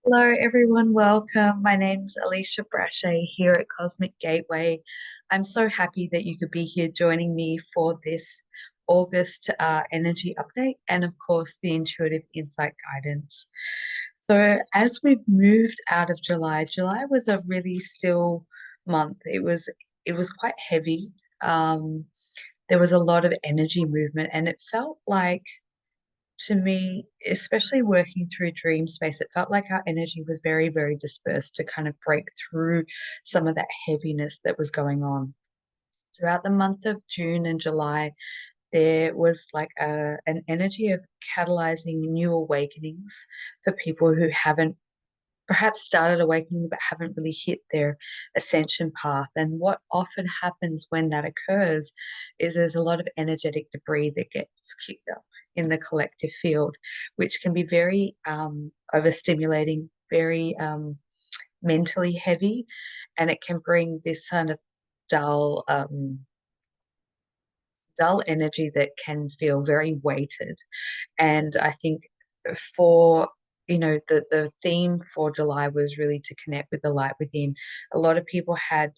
Hello, everyone. Welcome. My name's Alicia Brachet here at Cosmic Gateway. I'm so happy that you could be here joining me for this August energy update and, of course, the intuitive insight guidance. So, as we've moved out of July, July was a really still month. It was quite heavy. Um, there was a lot of energy movement, and it felt like to me, especially working through dream space, it felt like our energy was very, very dispersed to kind of break through some of that heaviness that was going on. Throughout the month of June and July, there was like an energy of catalyzing new awakenings for people who haven't perhaps started awakening but haven't really hit their ascension path. And what often happens when that occurs is there's a lot of energetic debris that gets kicked up in the collective field, which can be very overstimulating, very mentally heavy, and it can bring this kind of dull, dull energy that can feel very weighted. And I think for the theme for July was really to connect with the light within. A lot of people had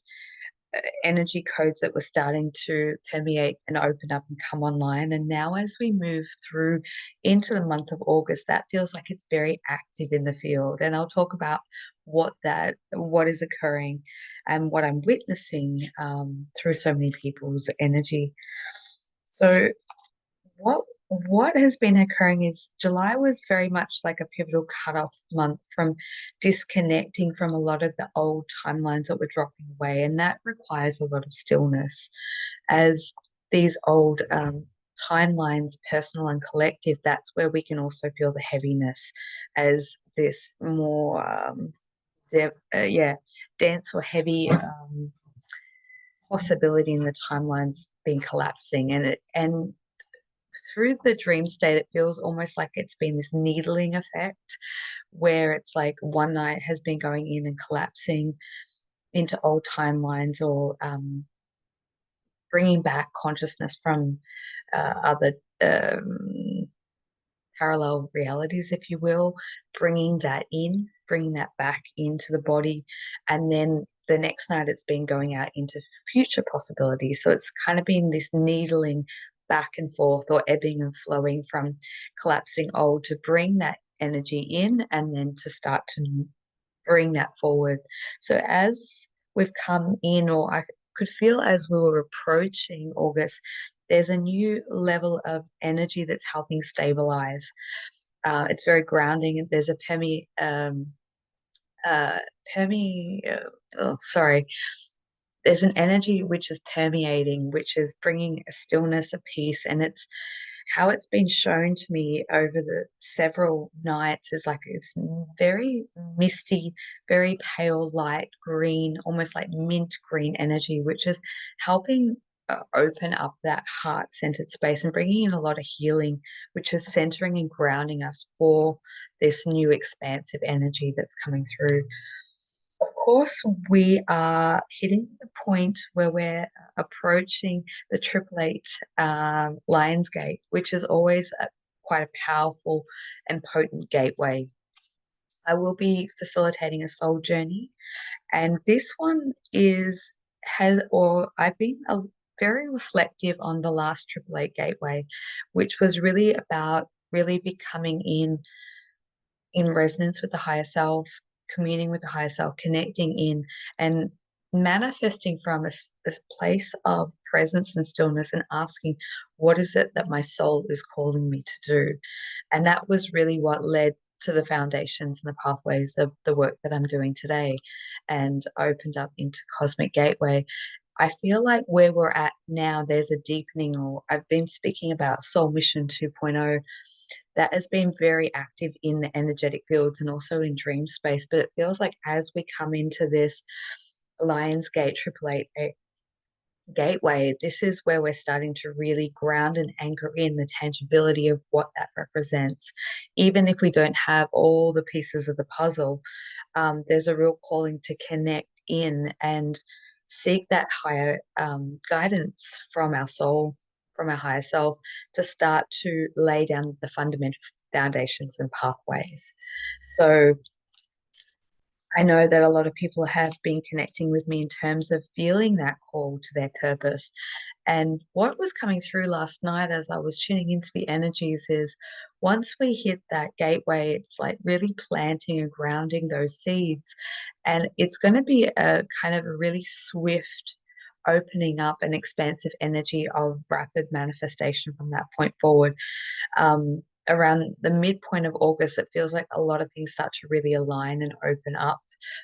energy codes that were starting to permeate and open up and come online. And now, as we move through into the month of August, that feels like it's very active in the field. And I'll talk about what is occurring and what I'm witnessing through so many people's energy. So what has been occurring is July was very much like a pivotal cutoff month from disconnecting from a lot of the old timelines that were dropping away, and that requires a lot of stillness as these old timelines, personal and collective. That's where we can also feel the heaviness as this more dense or heavy possibility in the timelines being collapsing, and through the dream state, it feels almost like it's been this needling effect where it's like one night has been going in and collapsing into old timelines or bringing back consciousness from other parallel realities, if you will, bringing that back into the body. And then the next night it's been going out into future possibilities. So it's kind of been this needling back and forth or ebbing and flowing from collapsing old to bring that energy in and then to start to bring that forward. So as we've come in, or I could feel as we were approaching August, there's a new level of energy that's helping stabilize. It's very grounding. There's a uh, perme, sorry, there's an energy which is permeating, which is bringing a stillness, a peace, and it's how it's been shown to me over the several nights is like this very misty, very pale light green, almost like mint green energy, which is helping open up that heart-centered space and bringing in a lot of healing, which is centering and grounding us for this new expansive energy that's coming through. Of course, we are hitting the point where we're approaching the Triple Eight Lions Gate, which is always quite a powerful and potent gateway. I will be facilitating a soul journey, and this one I've been very reflective on the last Triple Eight Gateway, which was really about really becoming in resonance with the higher self, communing with the higher self, connecting in and manifesting from a place of presence and stillness and asking, what is it that my soul is calling me to do? And that was really what led to the foundations and the pathways of the work that I'm doing today and opened up into Cosmic Gateway. I feel like where we're at now, there's a deepening, or I've been speaking about Soul Mission 2.0 that has been very active in the energetic fields and also in dream space. But it feels like as we come into this Lionsgate Triple Eight gateway, this is where we're starting to really ground and anchor in the tangibility of what that represents. Even if we don't have all the pieces of the puzzle, there's a real calling to connect in and seek that higher guidance from our soul, from our higher self, to start to lay down the fundamental foundations and pathways. So I know that a lot of people have been connecting with me in terms of feeling that call to their purpose. And what was coming through last night as I was tuning into the energies is once we hit that gateway, it's like really planting and grounding those seeds. And it's going to be a kind of a really swift opening up and expansive energy of rapid manifestation from that point forward. Around the midpoint of August, it feels like a lot of things start to really align and open up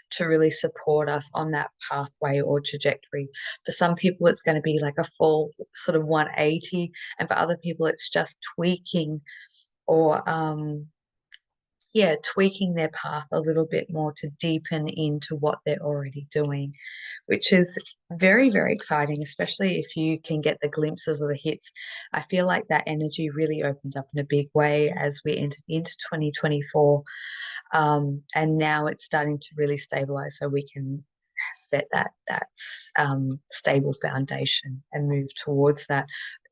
to really support us on that pathway or trajectory. For some people, it's going to be like a full sort of 180, and for other people, it's just tweaking or yeah, tweaking their path a little bit more to deepen into what they're already doing, which is very, very exciting, especially if you can get the glimpses of the hits. I feel like that energy really opened up in a big way as we entered into 2024. And now it's starting to really stabilize so we can set that stable foundation and move towards that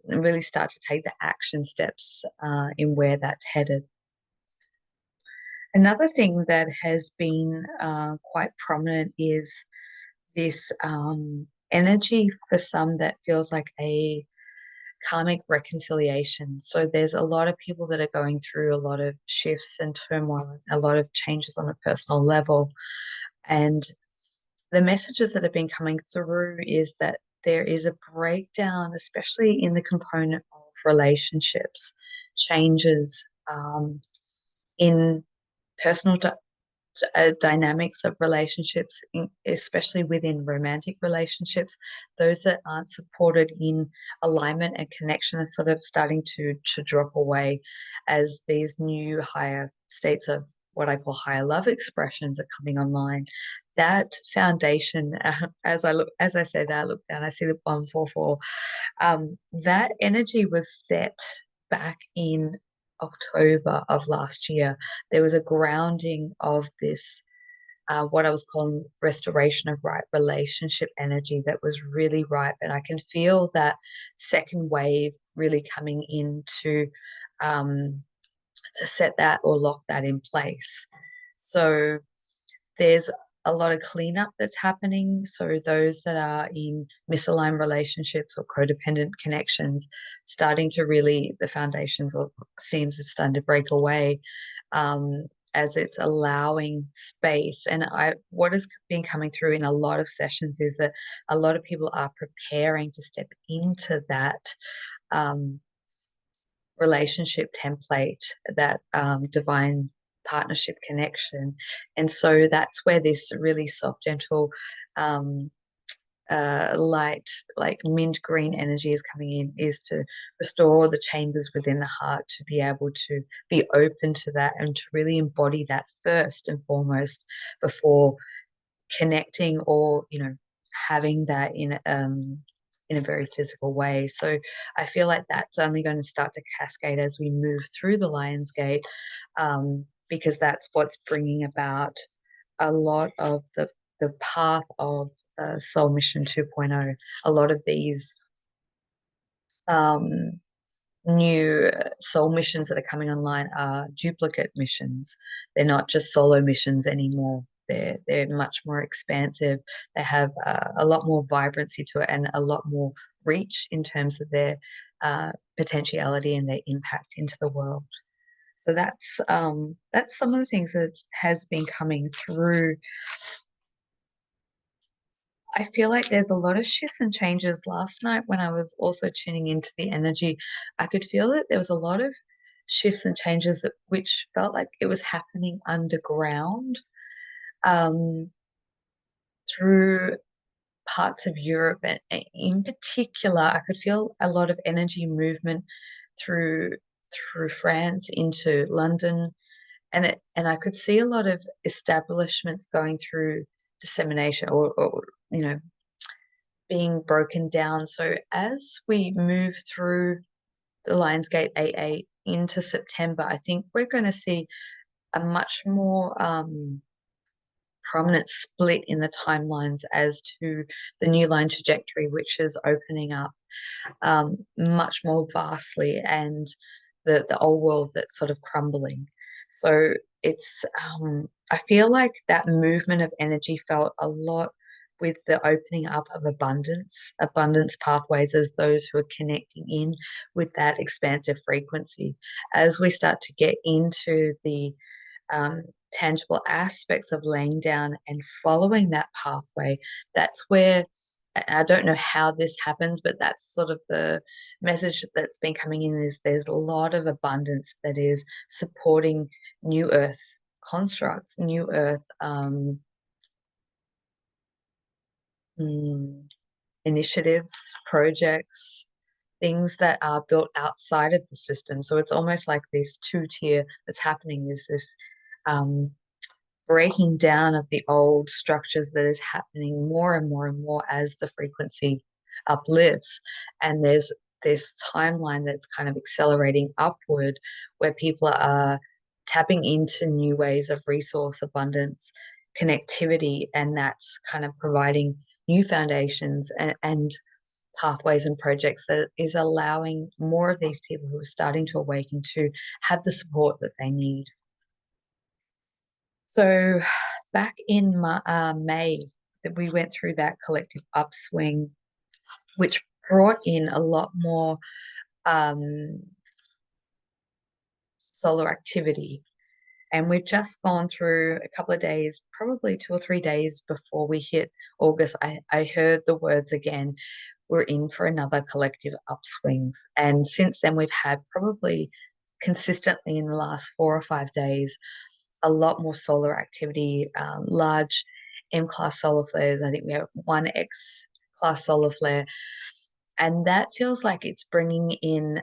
and really start to take the action steps in where that's headed. Another thing that has been quite prominent is this energy for some that feels like a karmic reconciliation. So there's a lot of people that are going through a lot of shifts and turmoil, a lot of changes on a personal level. And the messages that have been coming through is that there is a breakdown, especially in the component of relationships, changes in personal dynamics of relationships, especially within romantic relationships. Those that aren't supported in alignment and connection are sort of starting to drop away as these new higher states of what I call higher love expressions are coming online. That foundation, as I say that, I look down, I see the 144. That energy was set back in October of last year. There was a grounding of this, what I was calling restoration of right relationship energy that was really ripe. And I can feel that second wave really coming in to set that or lock that in place. So there's a lot of cleanup that's happening. So those that are in misaligned relationships or codependent connections, starting to really the foundations or seams are starting to break away, as it's allowing space. And what has been coming through in a lot of sessions is that a lot of people are preparing to step into that um, relationship template, that divine partnership connection. And so that's where this really soft, gentle, um, light, like mint green energy is coming in, is to restore the chambers within the heart, to be able to be open to that and to really embody that first and foremost before connecting or, having that in a very physical way. So I feel like that's only going to start to cascade as we move through the Lion's Gate, because that's what's bringing about a lot of the path of Soul Mission 2.0. A lot of these um, new soul missions that are coming online are duplicate missions. They're not just solo missions anymore. They're much more expansive. They have a lot more vibrancy to it and a lot more reach in terms of their potentiality and their impact into the world. So that's some of the things that has been coming through. I feel like there's a lot of shifts and changes. Last night, when I was also tuning into the energy, I could feel that there was a lot of shifts and changes which felt like it was happening underground, um, through parts of Europe. And in particular, I could feel a lot of energy movement through France into London. And I could see a lot of establishments going through dissemination or being broken down. So as we move through the Lionsgate AA into September, I think we're going to see a much more prominent split in the timelines as to the new line trajectory, which is opening up much more vastly, and the old world that's sort of crumbling. So it's, I feel like that movement of energy felt a lot with the opening up of abundance pathways as those who are connecting in with that expansive frequency. As we start to get into the um, tangible aspects of laying down and following that pathway, that's where, I don't know how this happens, but that's sort of the message that's been coming in, is there's a lot of abundance that is supporting new earth constructs, new earth mm, initiatives, projects, things that are built outside of the system. So it's almost like this two-tier that's happening, is this um, breaking down of the old structures that is happening more and more and more as the frequency uplifts. And there's this timeline that's kind of accelerating upward, where people are tapping into new ways of resource abundance, connectivity, and that's kind of providing new foundations and pathways and projects that is allowing more of these people who are starting to awaken to have the support that they need. So back in May, that we went through that collective upswing, which brought in a lot more um, solar activity. And we've just gone through a couple of days, probably 2 or 3 days before we hit August. I heard the words again, we're in for another collective upswings. And since then, we've had probably consistently in the last 4 or 5 days a lot more solar activity, large M-class solar flares. I think we have one X-class solar flare. And that feels like it's bringing in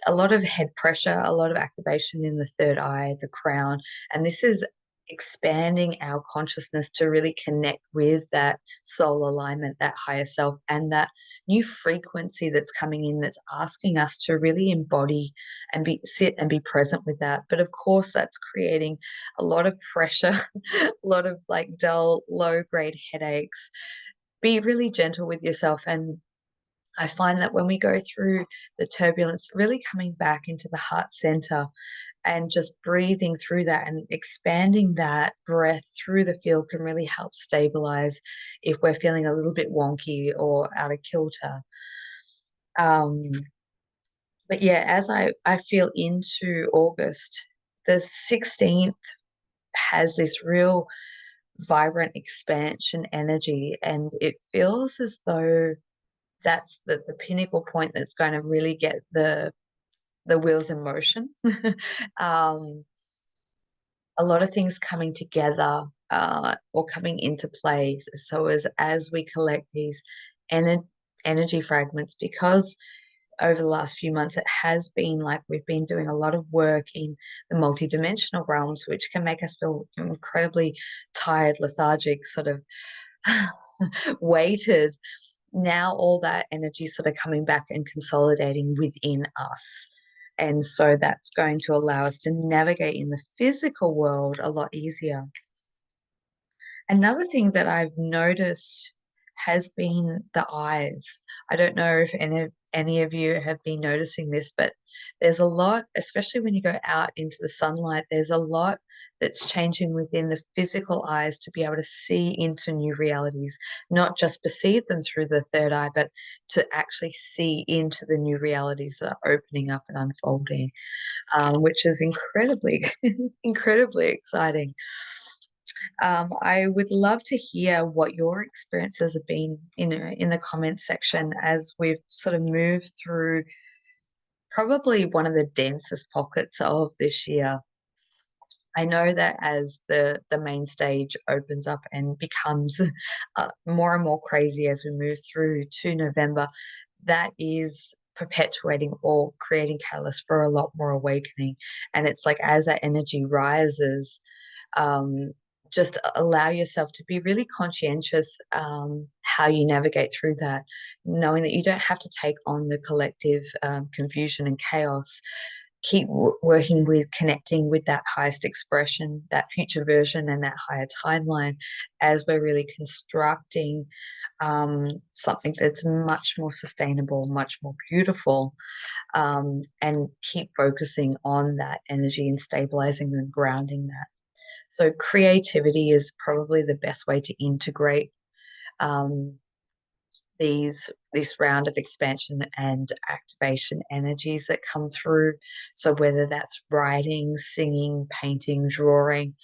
a lot of head pressure, a lot of activation in the third eye, the crown. And this is expanding our consciousness to really connect with that soul alignment, that higher self, and that new frequency that's coming in that's asking us to really embody and sit and be present with that. But of course, that's creating a lot of pressure, a lot of like dull, low grade headaches. Be really gentle with yourself. And I find that when we go through the turbulence, really coming back into the heart center and just breathing through that and expanding that breath through the field can really help stabilize if we're feeling a little bit wonky or out of kilter. Um, but yeah, as I feel into August, the 16th has this real vibrant expansion energy, and it feels as though that's the pinnacle point that's going to really get the wheels in motion. um, a lot of things coming together or coming into play. So as we collect these ener energy fragments, because over the last few months it has been like we've been doing a lot of work in the multidimensional realms, which can make us feel incredibly tired, lethargic, sort of weighted. Now all that energy sort of coming back and consolidating within us. And so that's going to allow us to navigate in the physical world a lot easier. Another thing that I've noticed has been the eyes. I don't know if any of you have been noticing this, but there's a lot, especially when you go out into the sunlight, there's a lot that's changing within the physical eyes to be able to see into new realities, not just perceive them through the third eye, but to actually see into the new realities that are opening up and unfolding, which is incredibly, incredibly exciting. I would love to hear what your experiences have been, in the comments section as we've sort of moved through probably one of the densest pockets of this year. I know that as the main stage opens up and becomes more and more crazy as we move through to November, that is perpetuating or creating catalyst for a lot more awakening. And it's like as that energy rises, um, just allow yourself to be really conscientious how you navigate through that, knowing that you don't have to take on the collective confusion and chaos. keep working with connecting with that highest expression, that future version, and that higher timeline as we're really constructing something that's much more sustainable, much more beautiful, and keep focusing on that energy and stabilizing and grounding that. So creativity is probably the best way to integrate um, this round of expansion and activation energies that come through. So whether that's writing, singing, painting, drawing,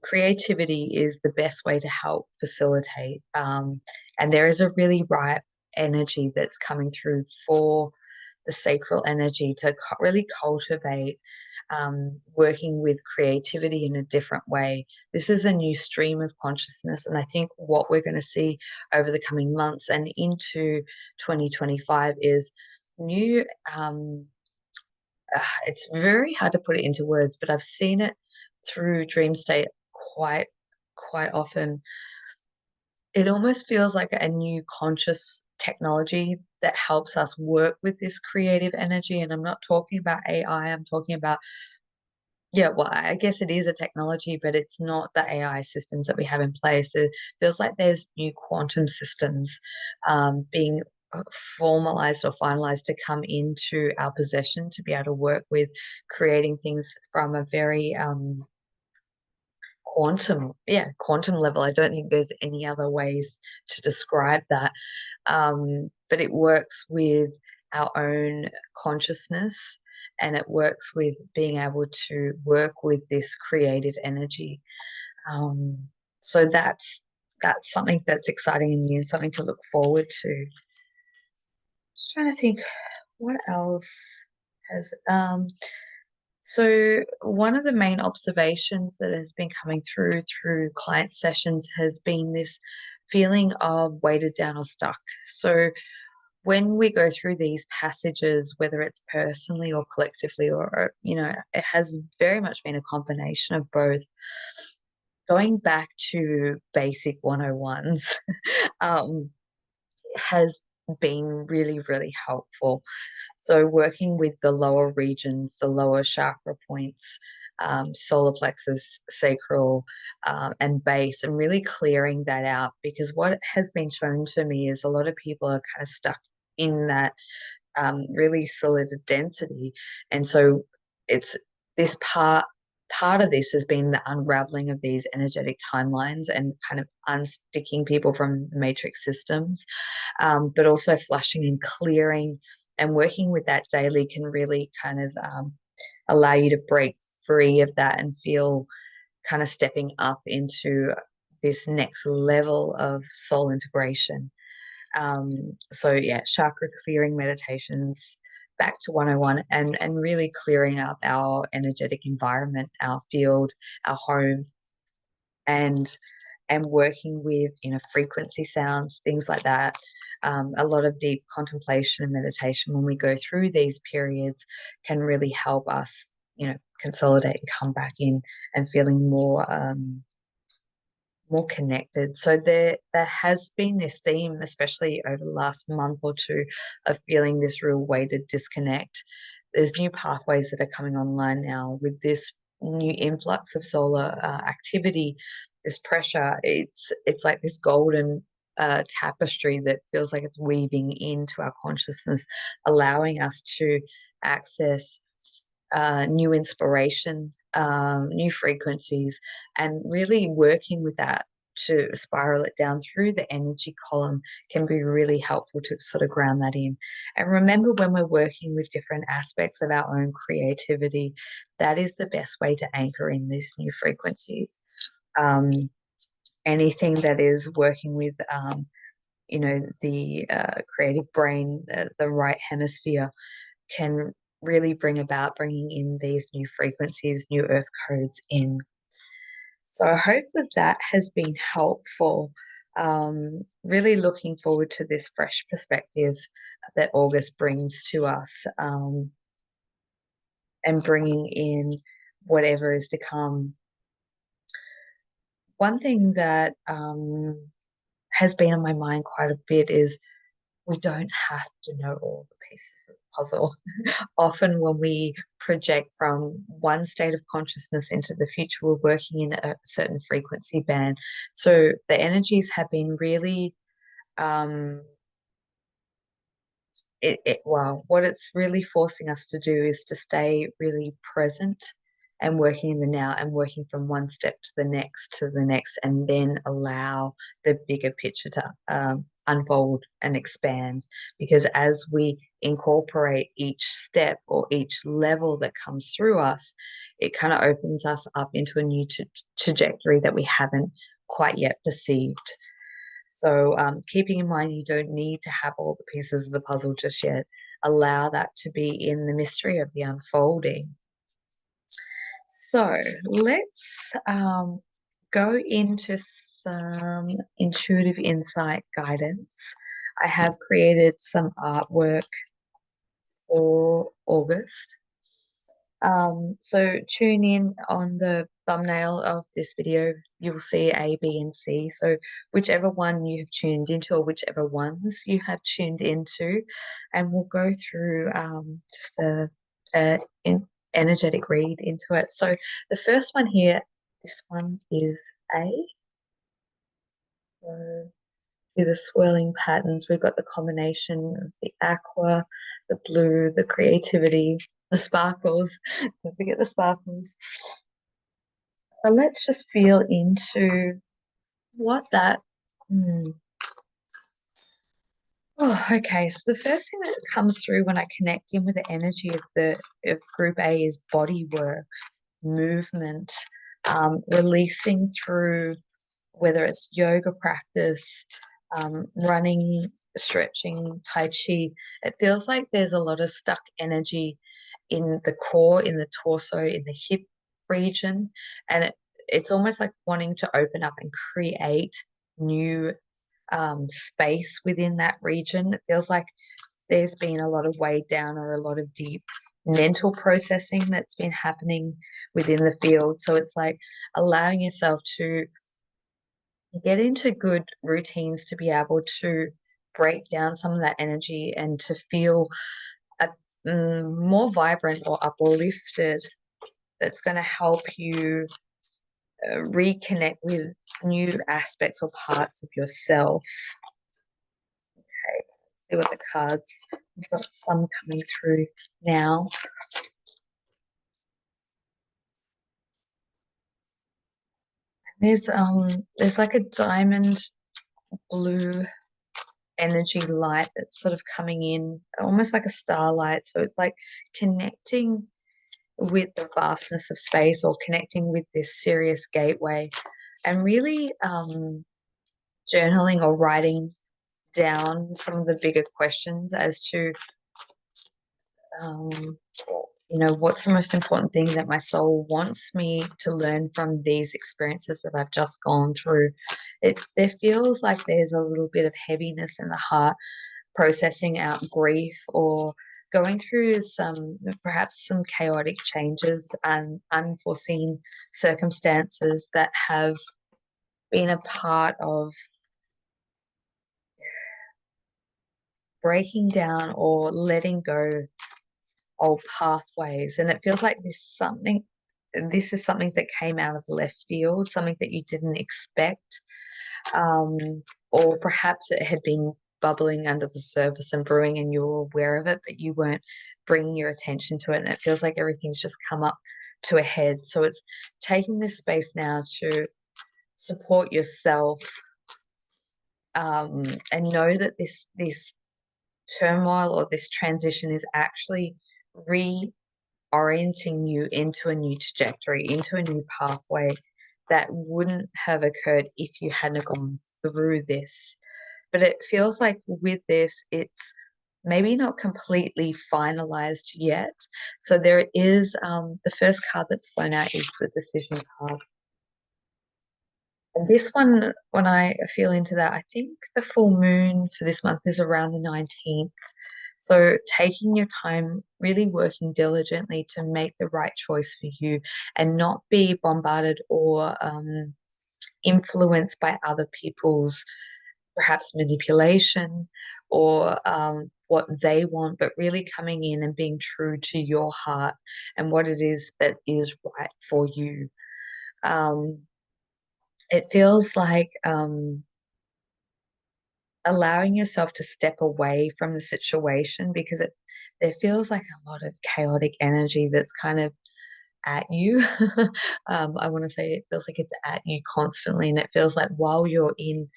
creativity is the best way to help facilitate. And there is a really right energy that's coming through for the sacral energy to really cultivate working with creativity in a different way. This is a new stream of consciousness, and I think what we're going to see over the coming months and into 2025 is new. It's very hard to put it into words, but I've seen it through dream state quite often. It almost feels like a new conscious technology that helps us work with this creative energy. And I'm not talking about AI, I'm talking about, yeah, well, I guess it is a technology, but it's not the AI systems that we have in place. It feels like there's new quantum systems being formalized or finalized to come into our possession to be able to work with creating things from a very quantum level. I don't think there's any other ways to describe that. But it works with our own consciousness, and it works with being able to work with this creative energy. Um, so that's something that's exciting and new and something to look forward to. Just trying to think what else has so one of the main observations that has been coming through client sessions has been this feeling of weighted down or stuck. So when we go through these passages, whether it's personally or collectively, or it has very much been a combination of both. Going back to basic 101s has been really, really helpful. So working with the lower regions, the lower chakra points, solar plexus, sacral, and base, and really clearing that out, because what has been shown to me is a lot of people are kind of stuck in that really solid density. And so it's this part of this has been the unraveling of these energetic timelines and kind of unsticking people from matrix systems, but also flushing and clearing and working with that daily can really kind of allow you to break free of that and feel kind of stepping up into this next level of soul integration. So yeah, chakra clearing meditations, back to 101, and really clearing up our energetic environment, our field, our home, and working with frequency sounds, things like that. A lot of deep contemplation and meditation when we go through these periods can really help us consolidate and come back in and feeling more connected. So there has been this theme, especially over the last month or two, of feeling this real weighted disconnect. There's new pathways that are coming online now with this new influx of solar activity, this pressure. It's like this golden tapestry that feels like it's weaving into our consciousness, allowing us to access new inspiration, new frequencies, and really working with that to spiral it down through the energy column can be really helpful to sort of ground that in. And remember, when we're working with different aspects of our own creativity, that is the best way to anchor in these new frequencies. Anything that is working with the creative brain, the right hemisphere, can really bring about bringing in these new frequencies, new earth codes in. So I hope that that has been helpful. Really looking forward to this fresh perspective that August brings to us, and bringing in whatever is to come. One thing that has been on my mind quite a bit is we don't have to know all the pieces of the puzzle. Often when we project from one state of consciousness into the future, we're working in a certain frequency band. So the energies have been really um, well, what it's really forcing us to do is to stay really present and working in the now and working from one step to the next, and then allow the bigger picture to unfold and expand. Because as we incorporate each step or each level that comes through us, it kind of opens us up into a new trajectory that we haven't quite yet perceived. So, keeping in mind you don't need to have all the pieces of the puzzle just yet. Allow that to be in the mystery of the unfolding. So, let's go into some intuitive insight guidance. I have created some artwork for August. So tune in on the thumbnail of this video, you'll see A, B, and C. So whichever one you have tuned into or whichever ones you have tuned into, and we'll go through just a energetic read into it. So the first one here, this one is A. So see the swirling patterns. We've got the combination of the aqua, the blue, the creativity, the sparkles. Don't forget the sparkles. So let's just feel into what that. Oh, okay. So the first thing that comes through when I connect in with the energy of Group A is body work, movement, releasing through whether it's yoga practice, running, stretching, tai chi. It feels like there's a lot of stuck energy in the core, in the torso, in the hip region, and it's almost like wanting to open up and create new space within that region. It feels like there's been a lot of weighed down or a lot of deep mental processing that's been happening within the field. So it's like allowing yourself to get into good routines to be able to break down some of that energy and to feel a, more vibrant or uplifted. That's going to help you reconnect with new aspects or parts of yourself. Okay, see what the cards, we've got some coming through now. There's like a diamond blue energy light that's sort of coming in, almost like a starlight. So it's like connecting with the vastness of space or connecting with this serious gateway, and really journaling or writing down some of the bigger questions as to um, what's the most important thing that my soul wants me to learn from these experiences that I've just gone through. There feels like there's a little bit of heaviness in the heart, processing out grief or going through perhaps some chaotic changes and unforeseen circumstances that have been a part of breaking down or letting go old pathways. And it feels like this is something that came out of left field, something that you didn't expect, or perhaps it had been bubbling under the surface and brewing and you were aware of it, but you weren't bringing your attention to it. And it feels like everything's just come up to a head. So it's taking this space now to support yourself, and know that this turmoil or this transition is actually reorienting you into a new trajectory, into a new pathway that wouldn't have occurred if you hadn't gone through this. But it feels like with this, it's maybe not completely finalized yet. So there is the first card that's flown out is the decision card. And this one, when I feel into that, I think the full moon for this month is around the 19th. So taking your time, really working diligently to make the right choice for you and not be bombarded or influenced by other people's perhaps manipulation or what they want, but really coming in and being true to your heart and what it is that is right for you. Um, it feels like allowing yourself to step away from the situation because there feels like a lot of chaotic energy that's kind of at you. I want to say it feels like it's at you constantly, and it feels like while you're in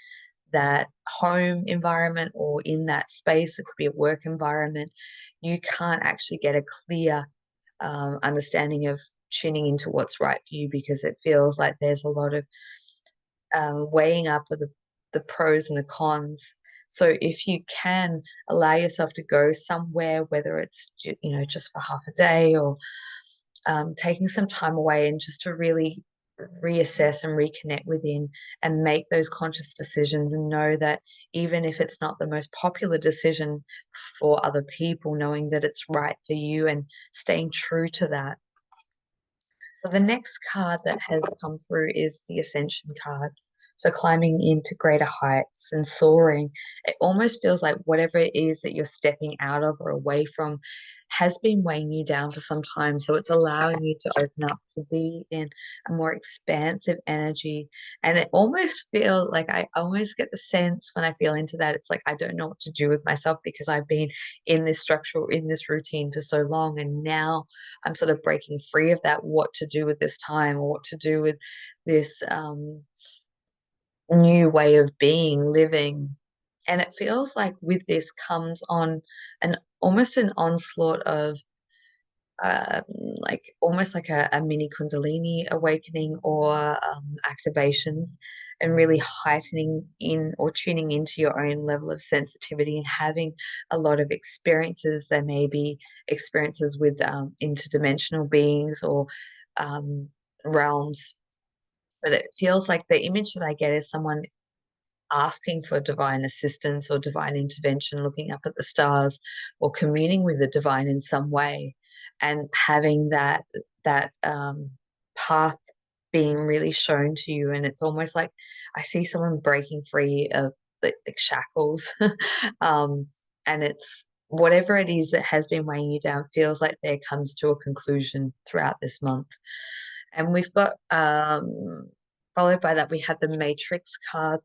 that home environment or in that space, it could be a work environment, you can't actually get a clear understanding of tuning into what's right for you because it feels like there's a lot of weighing up of the pros and the cons. So if you can allow yourself to go somewhere, whether it's just for half a day or taking some time away and just to really reassess and reconnect within and make those conscious decisions and know that even if it's not the most popular decision for other people, knowing that it's right for you and staying true to that. So the next card that has come through is the Ascension card. So climbing into greater heights and soaring, it almost feels like whatever it is that you're stepping out of or away from has been weighing you down for some time. So it's allowing you to open up to be in a more expansive energy. And it almost feels like I always get the sense when I feel into that, it's like I don't know what to do with myself because I've been in this structure, in this routine for so long. And now I'm sort of breaking free of that, what to do with this time or what to do with this new way of being, living. And it feels like with this comes on an almost an onslaught of like almost like a mini Kundalini awakening or activations, and really heightening in or tuning into your own level of sensitivity and having a lot of experiences. There may be experiences with interdimensional beings or um, realms, but it feels like the image that I get is someone asking for divine assistance or divine intervention, looking up at the stars or communing with the divine in some way, and having that path being really shown to you. And it's almost like I see someone breaking free of the shackles, um, and it's whatever it is that has been weighing you down feels like there comes to a conclusion throughout this month. And we've got followed by that we have the Matrix card.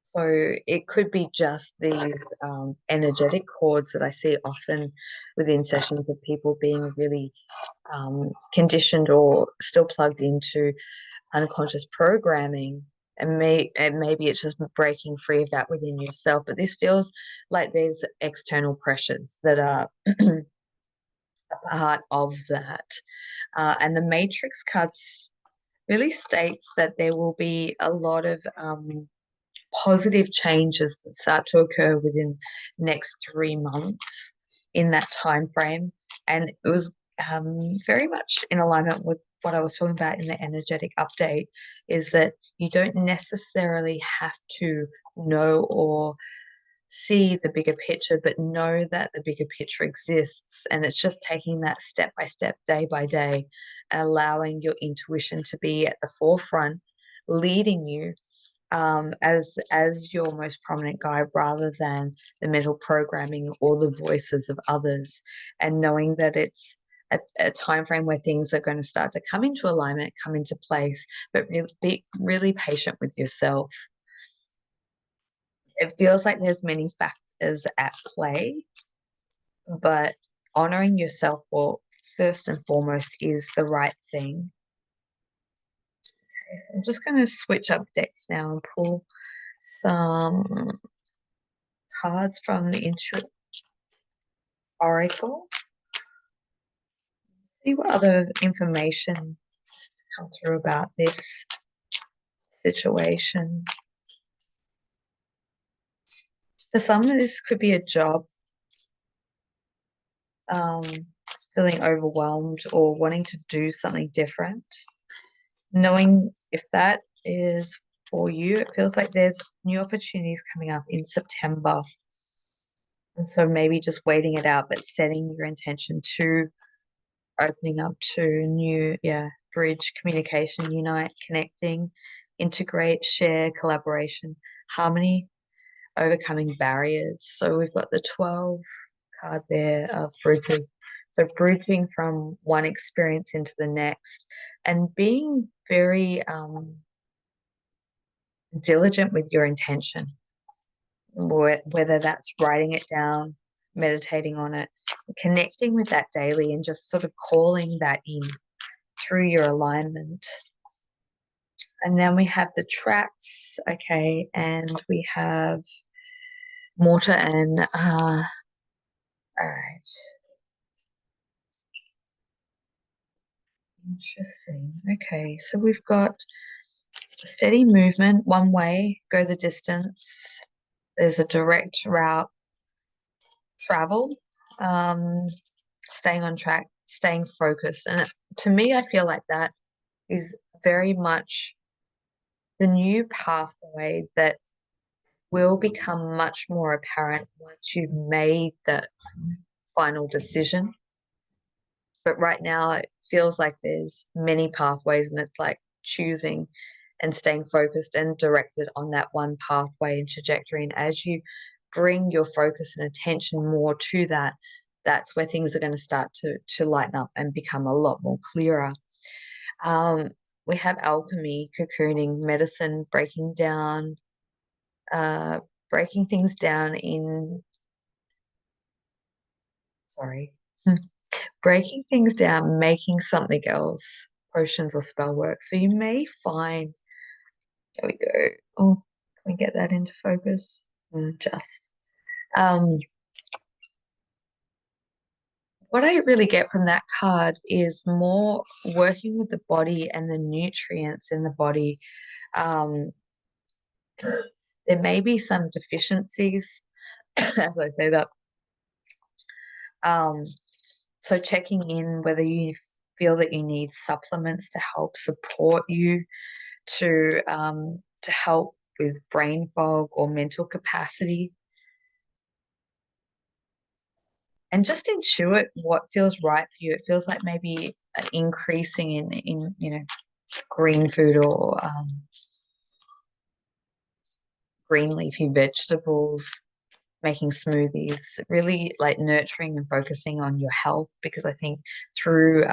So it could be just these energetic cords that I see often within sessions of people being really conditioned or still plugged into unconscious programming. And maybe it's just breaking free of that within yourself. But this feels like there's external pressures that are a part of that. And the Matrix cards really states that there will be a lot of positive changes that start to occur within the next 3 months in that time frame. And it was very much in alignment with what I was talking about in the energetic update, is that you don't necessarily have to know or see the bigger picture, but know that the bigger picture exists. And it's just taking that step by step, day by day, and allowing your intuition to be at the forefront, leading you as your most prominent guide rather than the mental programming or the voices of others, and knowing that it's a time frame where things are going to start to come into alignment, come into place, but really be really patient with yourself. It feels like there's many factors at play, but honoring yourself, well, first and foremost, is the right thing. Okay, so I'm just going to switch up decks now and pull some cards from the Intuit Oracle. See what other information has come through about this situation. For some, this could be a job, um, feeling overwhelmed or wanting to do something different. Knowing if that is for you, it feels like there's new opportunities coming up in September. And so maybe just waiting it out, but setting your intention to opening up to new, bridge, communication, unite, connecting integrate, share, collaboration, harmony, overcoming barriers. So we've got the 12 card there of bridges. So bridging from one experience into the next and being very diligent with your intention, whether that's writing it down, meditating on it, connecting with that daily and just sort of calling that in through your alignment. And then we have the tracks, okay, and we have mortar and all right. Interesting. Okay, so we've got steady movement, one way, go the distance. There's a direct route, travel, um, staying on track, staying focused. And to me, I feel like that is very much the new pathway that will become much more apparent once you've made the final decision. But right now, it feels like there's many pathways, and it's like choosing and staying focused and directed on that one pathway and trajectory. And as you bring your focus and attention more to that, that's where things are going to start to lighten up and become a lot more clearer. Um, we have alchemy, cocooning, medicine, breaking things down in, sorry, breaking things down, making something else, potions or spell work. So you may find, there we go. Oh, can we get that into focus? Just. Um, what I really get from that card is more working with the body and the nutrients in the body. Um, there may be some deficiencies, as I say that. So checking in whether you feel that you need supplements to help support you to help with brain fog or mental capacity, and just intuit what feels right for you. It feels like maybe increasing in green food or green leafy vegetables, making smoothies, really like nurturing and focusing on your health, because I think through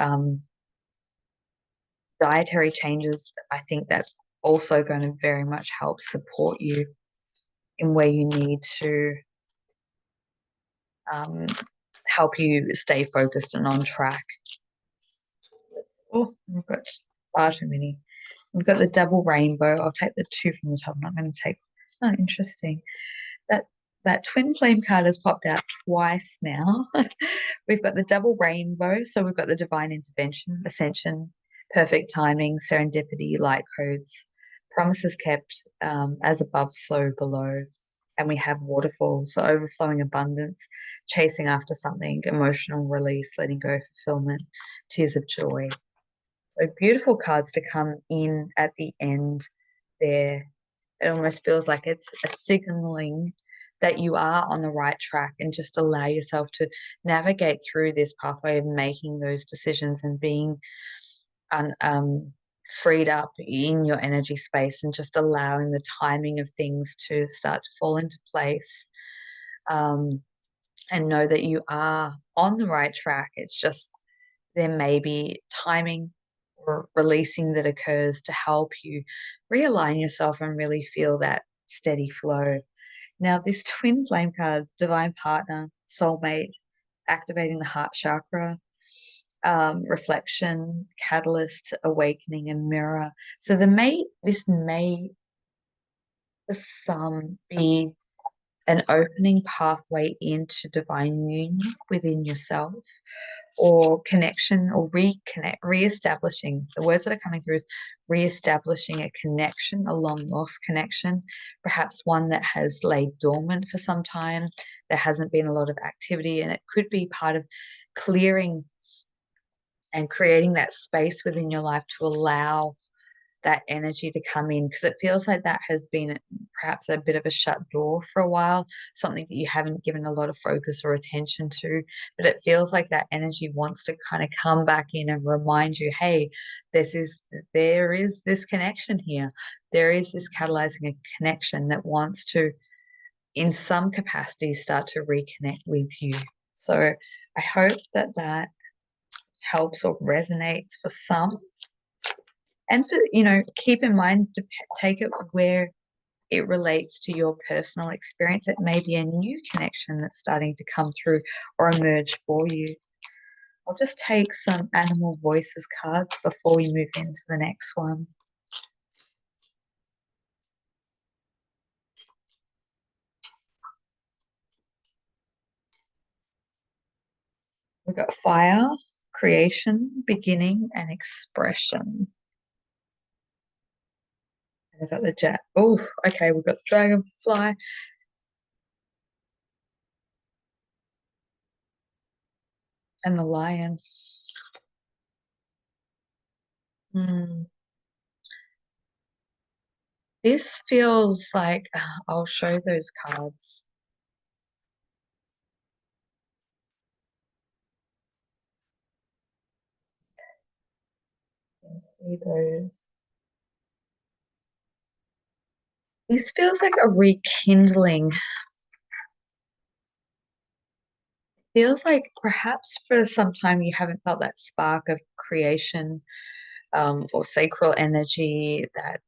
dietary changes, I think that's also going to very much help support you in where you need to um, help you stay focused and on track. Oh, we've got far too many. We've got the double rainbow. I'll take the two from the top. I'm not going to take. Oh, interesting. That twin flame card has popped out twice now. We've got the double rainbow. So we've got the divine intervention, ascension, perfect timing, serendipity, light codes, promises kept, as above, so below. And we have waterfalls, so overflowing abundance, chasing after something, emotional release, letting go, fulfillment, tears of joy. So beautiful cards to come in at the end there. It almost feels like it's a signaling that you are on the right track, and just allow yourself to navigate through this pathway of making those decisions and being freed up in your energy space, and just allowing the timing of things to start to fall into place, and know that you are on the right track. It's just there may be timing or releasing that occurs to help you realign yourself and really feel that steady flow. Now, this twin flame card, divine partner, soulmate, activating the heart chakra, reflection, catalyst, awakening, and mirror. So this may for some be an opening pathway into divine union within yourself, or connection, or reestablishing. The words that are coming through is reestablishing a connection, a long lost connection, perhaps one that has laid dormant for some time. There hasn't been a lot of activity, and it could be part of clearing and creating that space within your life to allow that energy to come in, because it feels like that has been perhaps a bit of a shut door for a while, something that you haven't given a lot of focus or attention to. But it feels like that energy wants to kind of come back in and remind you, hey, there is this connection here. There is this catalyzing a connection that wants to, in some capacity, start to reconnect with you. So I hope that that helps or resonates for some. And for, keep in mind to take it where it relates to your personal experience. It may be a new connection that's starting to come through or emerge for you. I'll just take some animal voices cards before we move into the next one. We've got fire, creation, beginning, and expression. We've got the jet. Oh, okay. We've got the dragonfly and the lion. Hmm. This feels like I'll show those cards. See those. This feels like a rekindling. Feels like perhaps for some time you haven't felt that spark of creation, or sacral energy, that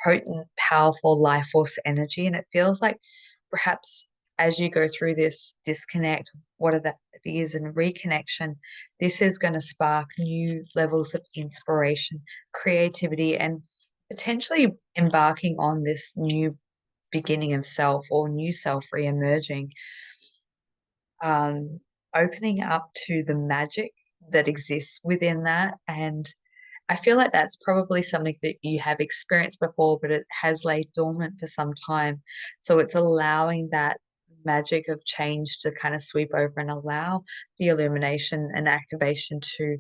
potent, powerful life force energy. And it feels like perhaps as you go through this disconnect, whatever that is, and reconnection, this is going to spark new levels of inspiration, creativity, and potentially embarking on this new beginning of self or new self re-emerging, opening up to the magic that exists within that. And I feel like that's probably something that you have experienced before, but it has laid dormant for some time. So it's allowing that magic of change to kind of sweep over and allow the illumination and activation to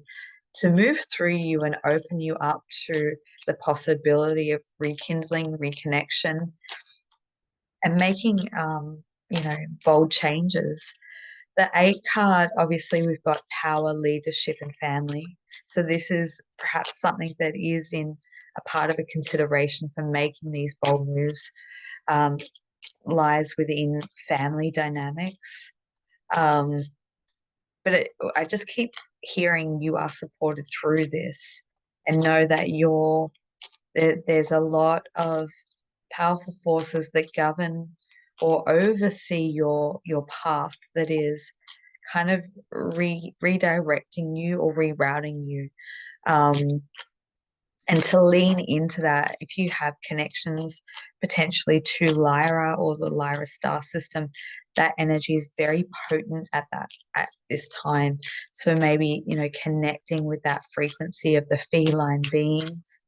move through you and open you up to the possibility of rekindling, reconnection, and making bold changes. The eight card, obviously, we've got power, leadership, and family. So this is perhaps something that is in a part of a consideration for making these bold moves, um, lies within family dynamics. Um, but I just keep hearing you are supported through this, and know that there's a lot of powerful forces that govern or oversee your path, that is kind of redirecting you or rerouting you, um, and to lean into that. If you have connections potentially to Lyra or the Lyra star system, that energy is very potent at this time. So maybe connecting with that frequency of the feline beings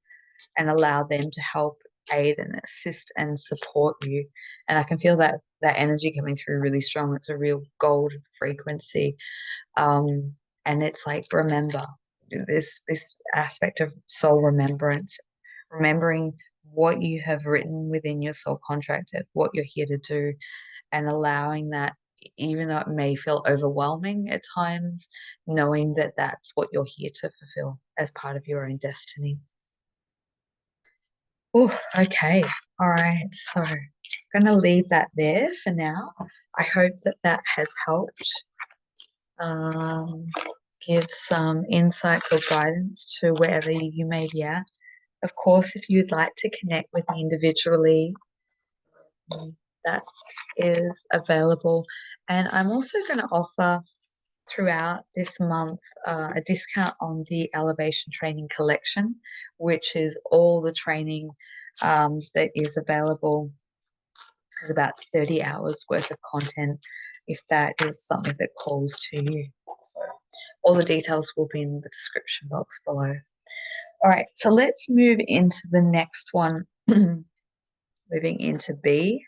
and allow them to help aid and assist and support you. And I can feel that energy coming through really strong. It's a real gold frequency. And it's like, remember, this aspect of soul remembrance, remembering what you have written within your soul contract of what you're here to do, and allowing that, even though it may feel overwhelming at times, knowing that that's what you're here to fulfill as part of your own destiny. Oh, okay. All right. So I'm going to leave that there for now. I hope that that has helped, um, give some insights or guidance to wherever you may be at. Of course, if you'd like to connect with me individually, that is available. And I'm also going to offer throughout this month a discount on the Elevation Training Collection, which is all the training that is available. There's about 30 hours worth of content, if that is something that calls to you. So all the details will be in the description box below. All right, so let's move into the next one. Moving into B.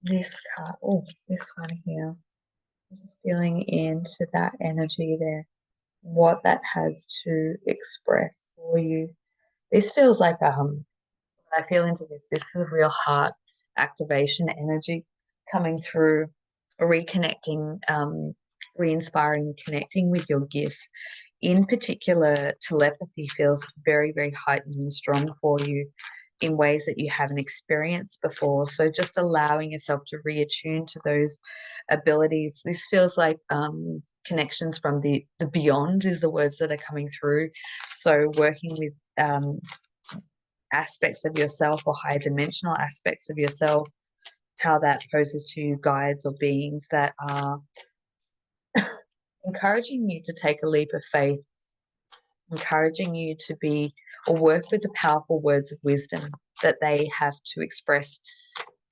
This card, oh, this one here. I'm just feeling into that energy there. what that has to express for you. This feels like I feel into this. This is a real heart activation energy coming through, reconnecting, re-inspiring, connecting with your gifts. In particular, telepathy feels very, very heightened and strong for you in ways that you haven't experienced before. So just allowing yourself to reattune to those abilities. This feels like connections from the beyond is the words that are coming through. So working with aspects of yourself or higher dimensional aspects of yourself, how that poses to you, guides or beings that are encouraging you to take a leap of faith, encouraging you to be or work with the powerful words of wisdom that they have to express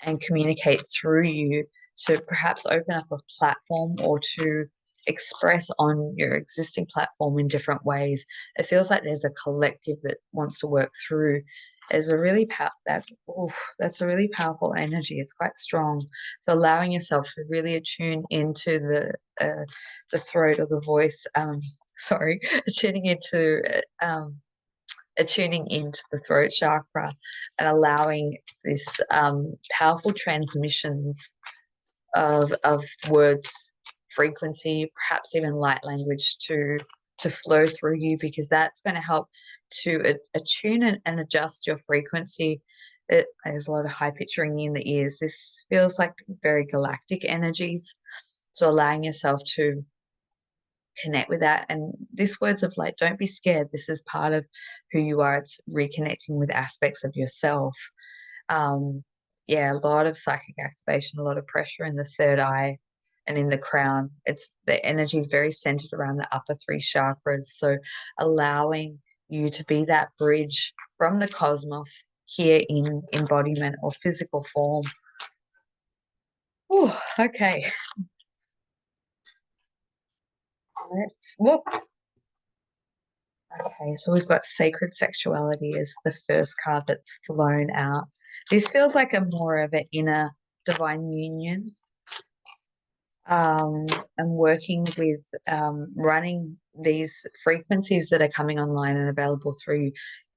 and communicate through you, to perhaps open up a platform or to express on your existing platform in different ways. It feels like there's a collective that wants to work through. Is a really that's a really powerful energy. It's quite strong. So allowing yourself to really attune into the throat or the voice. Sorry, tuning into attuning into the throat chakra and allowing this powerful transmissions of words, frequency, perhaps even light language to flow through you, because that's going to help to attune and adjust your frequency. There's a lot of high pitching in the ears. This feels like very galactic energies. So allowing yourself to connect with that. And this words of like, don't be scared. This is part of who you are. It's reconnecting with aspects of yourself. Um, yeah, a lot of psychic activation, a lot of pressure in the third eye and in the crown. It's the energy is very centered around the upper three chakras. So allowing you to be that bridge from the cosmos here in embodiment or physical form. Oh, okay. Let's look. Okay, so we've got sacred sexuality as the first card that's flown out. This feels like a more of an inner divine union, and working with running these frequencies that are coming online and available through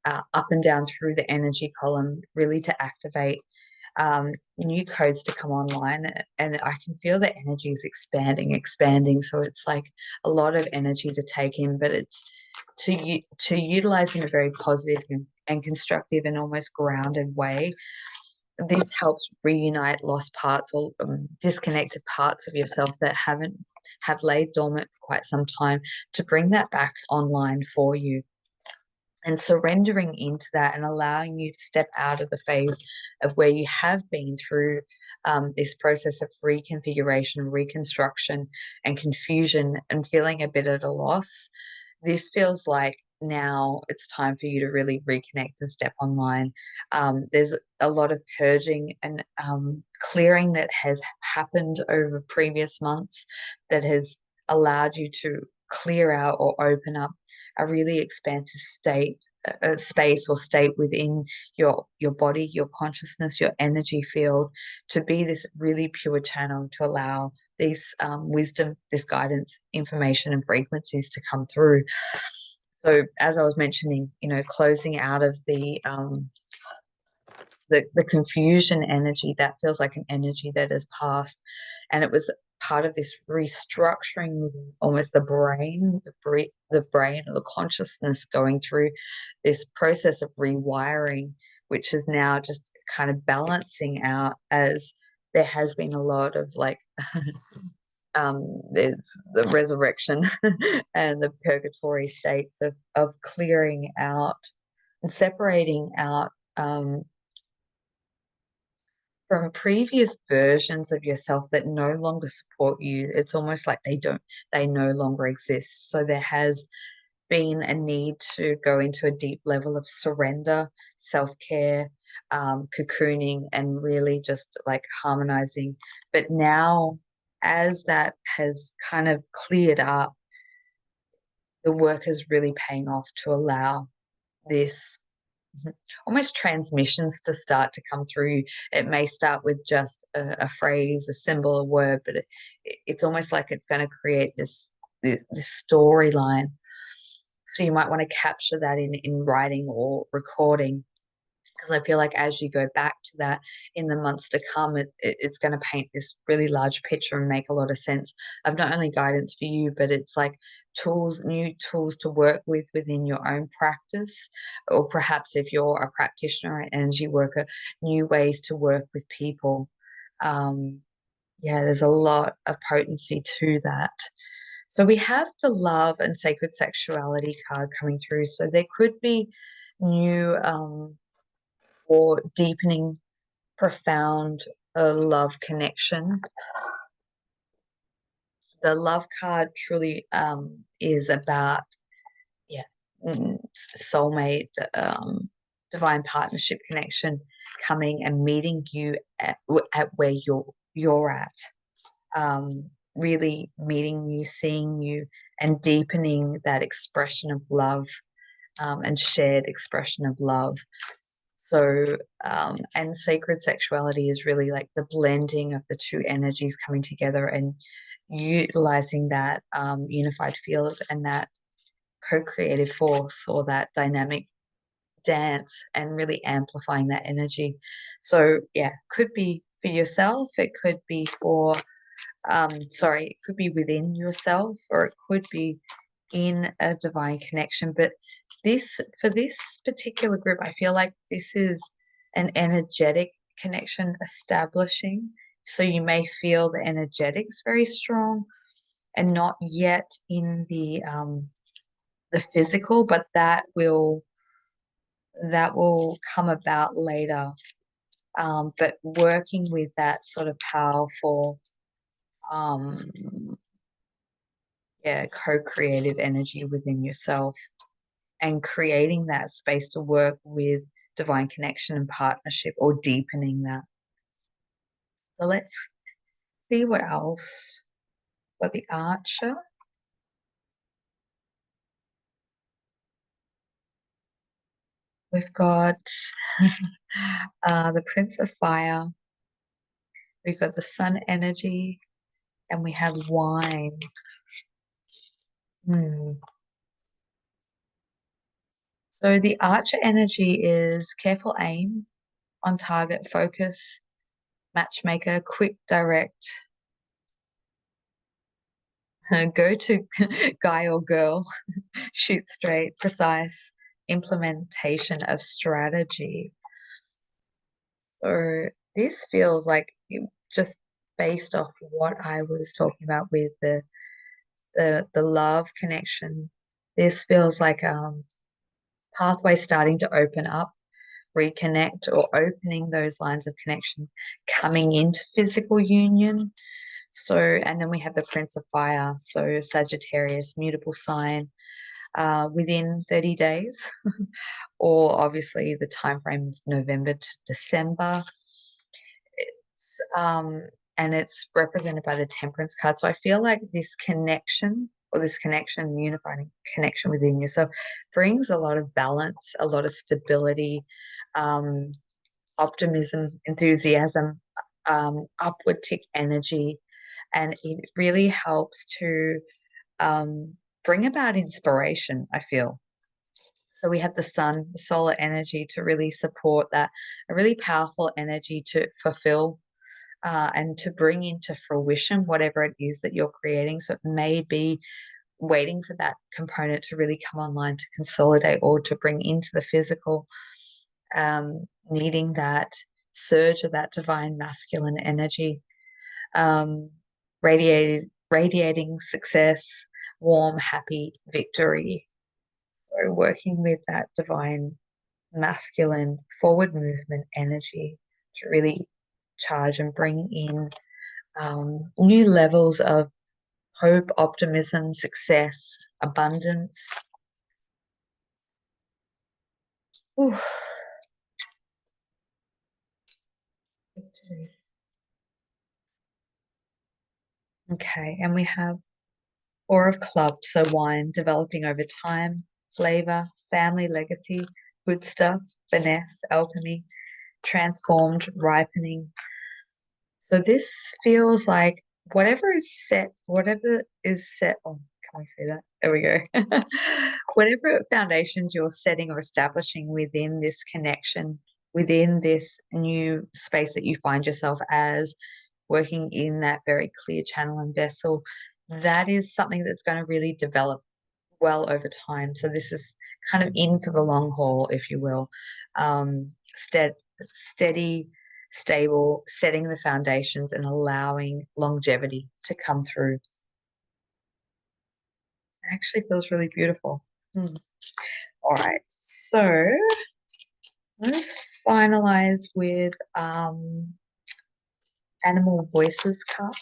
up and down through the energy column, really to activate new codes to come online. And I can feel the energy is expanding. So it's like a lot of energy to take in, but it's to utilize in a very positive and constructive and almost grounded way. This helps reunite lost parts or disconnected parts of yourself that have laid dormant for quite some time, to bring that back online for you, and surrendering into that and allowing you to step out of the phase of where you have been through this process of reconfiguration, reconstruction, and confusion, and feeling a bit at a loss. This feels like now it's time for you to really reconnect and step online. There's a lot of purging and clearing that has happened over previous months that has allowed you to clear out or open up a really expansive space or state within your body, your consciousness, your energy field, to be this really pure channel to allow this wisdom, this guidance, information, and frequencies to come through. So, as I was mentioning, closing out of the confusion energy, that feels like an energy that has passed, and it was part of this restructuring, almost the brain or the consciousness going through this process of rewiring, which is now just kind of balancing out, as there has been a lot of like there's the resurrection and the purgatory states of clearing out and separating out from previous versions of yourself that no longer support you. It's almost like they no longer exist. So there has been a need to go into a deep level of surrender, self-care, cocooning, and really just like harmonizing. But now, as that has kind of cleared up, the work is really paying off to allow this almost transmissions to start to come through. It may start with just a phrase, a symbol, a word, but it's almost like it's going to create this storyline So you might want to capture that in writing or recording, because I feel like as you go back to that in the months to come, it's going to paint this really large picture and make a lot of sense of not only guidance for you, but it's like tools, new tools to work with within your own practice, or perhaps if you're a practitioner and energy worker, new ways to work with people. Um, yeah, there's a lot of potency to that. So we have the love and sacred sexuality card coming through. So there could be new or deepening, profound love connection. The love card truly is about, yeah, soulmate, divine partnership connection coming and meeting you at where you're at. Really meeting you, seeing you, and deepening that expression of love, and shared expression of love. So, and sacred sexuality is really like the blending of the two energies coming together and utilizing that unified field and that co-creative force or that dynamic dance and really amplifying that energy. So, yeah, could be for yourself, it could be for sorry, it could be within yourself, or it could be in a divine connection. But this, for this particular group, I feel like this is an energetic connection establishing. So you may feel the energetics very strong and not yet in the physical, but that will come about later. But working with that sort of powerful um yeah, co-creative energy within yourself and creating that space to work with divine connection and partnership or deepening that. So let's see what else. Got the Archer. We've got the Prince of Fire. We've got the Sun energy, and we have Wine. Hmm. So the Archer energy is careful aim, on target focus, matchmaker, quick, direct, go to guy or girl, shoot straight, precise, implementation of strategy. So this feels like just based off what I was talking about with the love connection. This feels like pathway starting to open up, reconnect, or opening those lines of connection, coming into physical union. So, and then we have the Prince of Fire, so Sagittarius, mutable sign, within 30 days, or obviously the time frame of November to December. It's and it's represented by the Temperance card. So I feel like this connection or this connection, unifying connection within yourself, brings a lot of balance, a lot of stability, um, optimism, enthusiasm, upward tick energy, and it really helps to bring about inspiration, I feel. So we have the sun, the solar energy to really support that, a really powerful energy to fulfill and to bring into fruition whatever it is that you're creating. So it may be waiting for that component to really come online to consolidate or to bring into the physical, needing that surge of that divine masculine energy, um, radiating success, warm, happy victory. So working with that divine masculine forward movement energy to really charge and bring in new levels of hope, optimism, success, abundance. Ooh. Okay, and we have Four of Clubs, so wine, developing over time, flavor, family legacy, good stuff, finesse, alchemy, transformed, ripening. So this feels like whatever is set, oh, can we say that? There we go. whatever foundations you're setting or establishing within this connection, within this new space that you find yourself as, working in that very clear channel and vessel, that is something that's going to really develop well over time. So this is kind of in for the long haul, if you will. Steady, stable, setting the foundations and allowing longevity to come through. It actually feels really beautiful. All right, so let's finalize with Animal Voices card.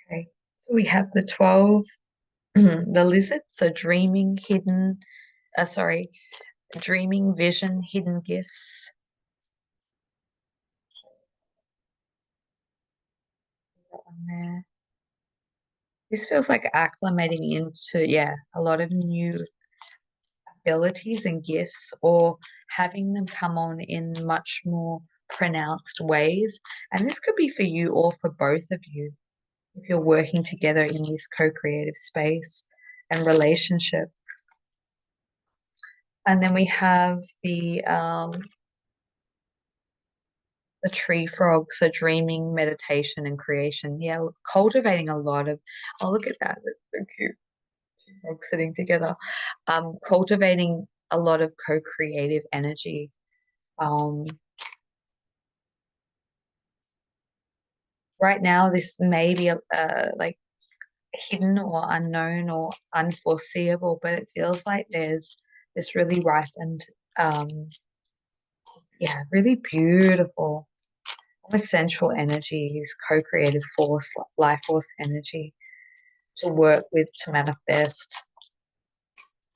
Okay, so we have the 12, the lizard, so dreaming, hidden, sorry, dreaming, vision, hidden gifts. That one there. This feels like acclimating into, yeah, a lot of new abilities and gifts, or having them come on in much more pronounced ways. And this could be for you or for both of you if you're working together in this co-creative space and relationship. And then we have the tree frog, so dreaming, meditation, and creation. Yeah, cultivating a lot of, oh, look at that. That's so cute. Two frogs sitting together. Cultivating a lot of co-creative energy. Right now, this may be like hidden or unknown or unforeseeable, but it feels like there's this really ripened, yeah, really beautiful, essential energy, this co-creative force, life force energy to work with, to manifest,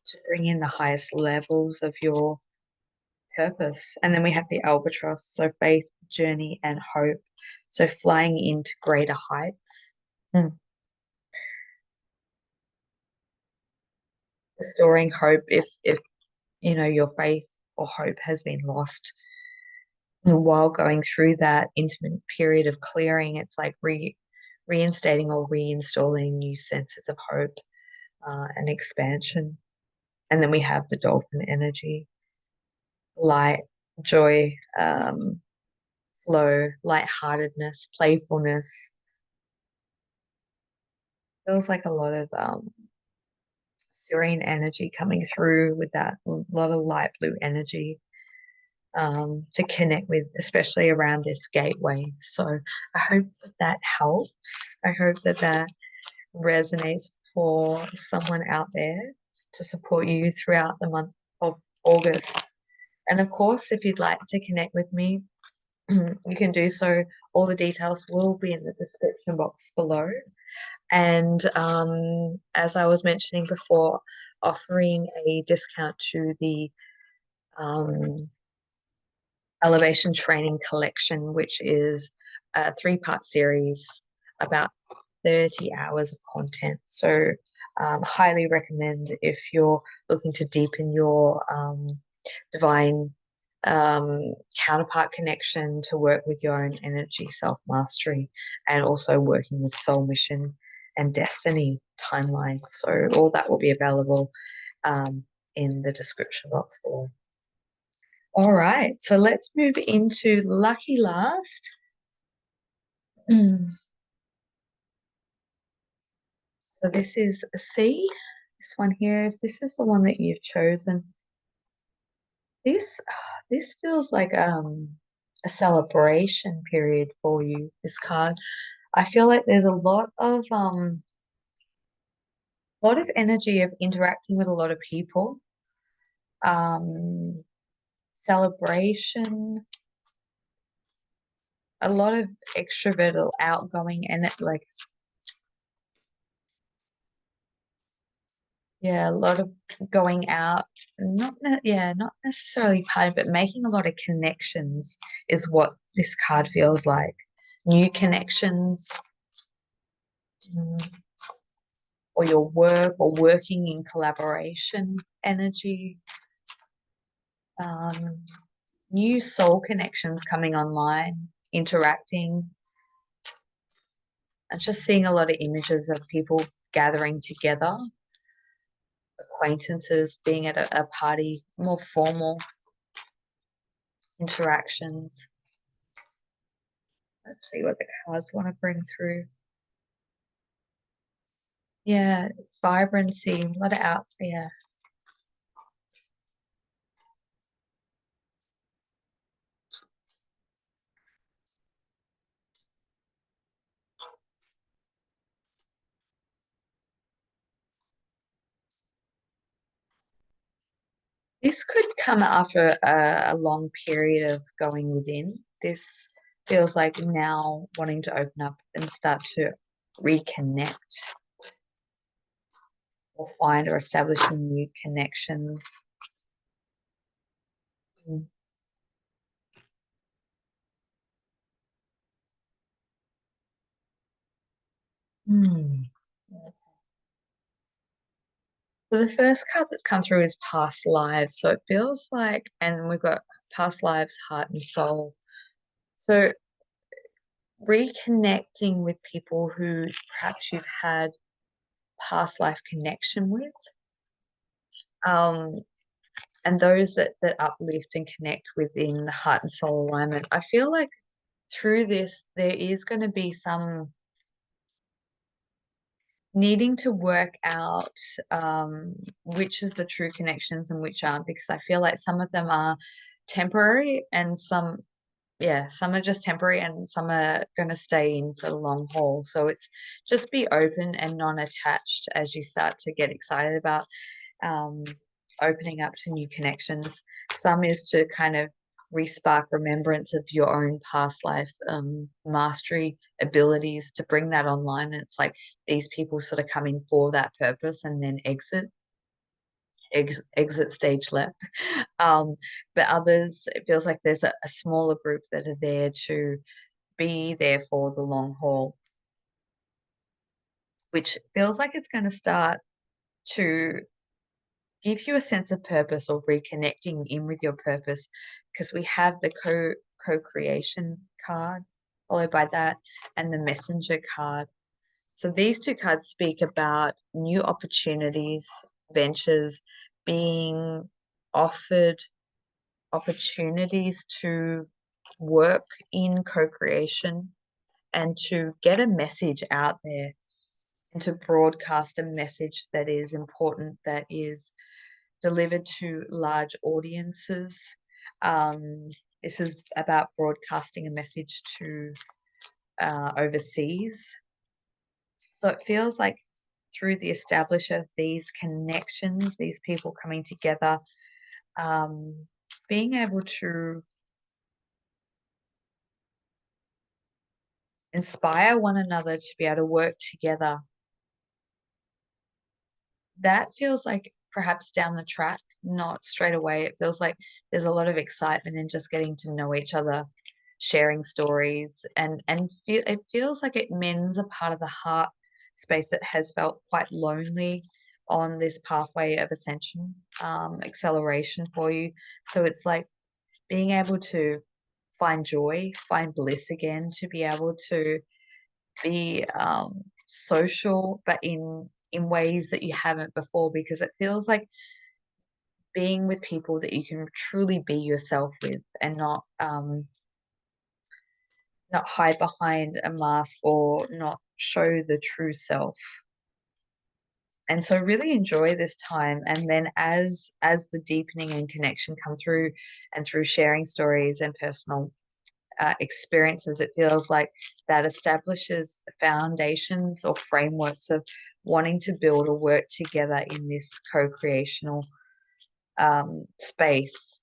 to bring in the highest levels of your purpose. And then we have the albatross, so faith, journey, and hope. So flying into greater heights. Restoring hope if you know your faith or hope has been lost. And while going through that intimate period of clearing, it's like reinstating or reinstalling new senses of hope and expansion. And then we have the dolphin energy, light, joy, flow, lightheartedness, playfulness. Feels like a lot of serene energy coming through with that, a lot of light blue energy to connect with, especially around this gateway. So I hope that helps. I hope that resonates for someone out there to support you throughout the month of August. And of course, if you'd like to connect with me, you can do so. All the details will be in the description box below. And as I was mentioning before, offering a discount to the um, Elevation Training Collection, which is a 3-part series, about 30 hours of content. So highly recommend if you're looking to deepen your divine counterpart connection, to work with your own energy self-mastery, and also working with soul mission and destiny timelines. So all that will be available in the description box below. All right, so let's move into lucky last. So this is C, this one here. If this is the one that you've chosen, this feels like a celebration period for you, this card. I feel like there's a lot of energy of interacting with a lot of people. Celebration, a lot of extrovert or outgoing, and it like, yeah, a lot of going out, not necessarily partying, but making a lot of connections is what this card feels like. New connections, or your work, or working in collaboration energy. New soul connections coming online, interacting. I'm just seeing a lot of images of people gathering together, acquaintances being at a party, more formal interactions. Let's see what the cards want to bring through. Yeah, vibrancy, a lot of out there. This could come after a long period of going within. This feels like now wanting to open up and start to reconnect or find or establish some new connections. Mm. Hmm. So the first card that's come through is past lives. So it feels like, and we've got past lives, heart and soul. So reconnecting with people who perhaps you've had past life connection with, um, and those that uplift and connect within the heart and soul alignment. I feel like through this, there is going to be some needing to work out which is the true connections and which aren't, because I feel like some of them are temporary and some are just temporary and some are going to stay in for the long haul. So it's just be open and non-attached as you start to get excited about um, opening up to new connections. Some is to kind of respark remembrance of your own past life mastery abilities, to bring that online. And it's like these people sort of come in for that purpose and then exit stage left. But others, it feels like there's a smaller group that are there to be there for the long haul, which feels like it's going to start to give you a sense of purpose or reconnecting in with your purpose, because we have the co-creation card followed by that, and the messenger card. So these two cards speak about new opportunities, ventures, being offered opportunities to work in co-creation and to get a message out there and to broadcast a message that is important, that is delivered to large audiences. Um, this is about broadcasting a message to overseas. So it feels like through the establishment of these connections, these people coming together, being able to inspire one another to be able to work together, that feels like perhaps down the track, not straight away. It feels like there's a lot of excitement in just getting to know each other, sharing stories, and it feels like it mends a part of the heart space that has felt quite lonely on this pathway of ascension, acceleration for you. So it's like being able to find joy, find bliss again, to be able to be social, but in ways that you haven't before, because it feels like being with people that you can truly be yourself with, and not hide behind a mask or not show the true self. And so really enjoy this time, and then as the deepening and connection come through, and through sharing stories and personal experiences, it feels like that establishes foundations or frameworks of wanting to build or work together in this co-creational space.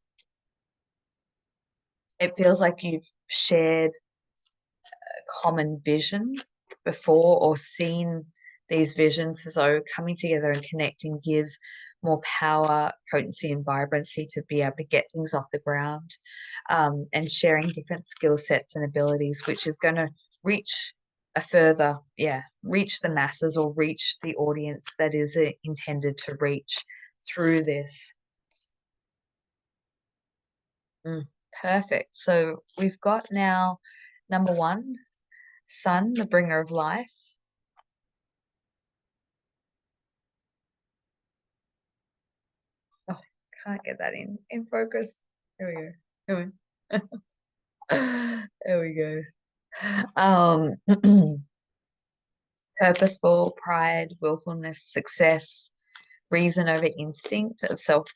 It feels like you've shared a common vision before, or seen these visions, so coming together and connecting gives more power, potency, and vibrancy to be able to get things off the ground, and sharing different skill sets and abilities, which is going to reach a further, yeah, reach the masses or reach the audience that is intended to reach through this. Perfect. So we've got now number one, sun, the bringer of life. Oh, can't get that in focus. There we go. There we go. Purposeful, pride, willfulness, success, reason over instinct of self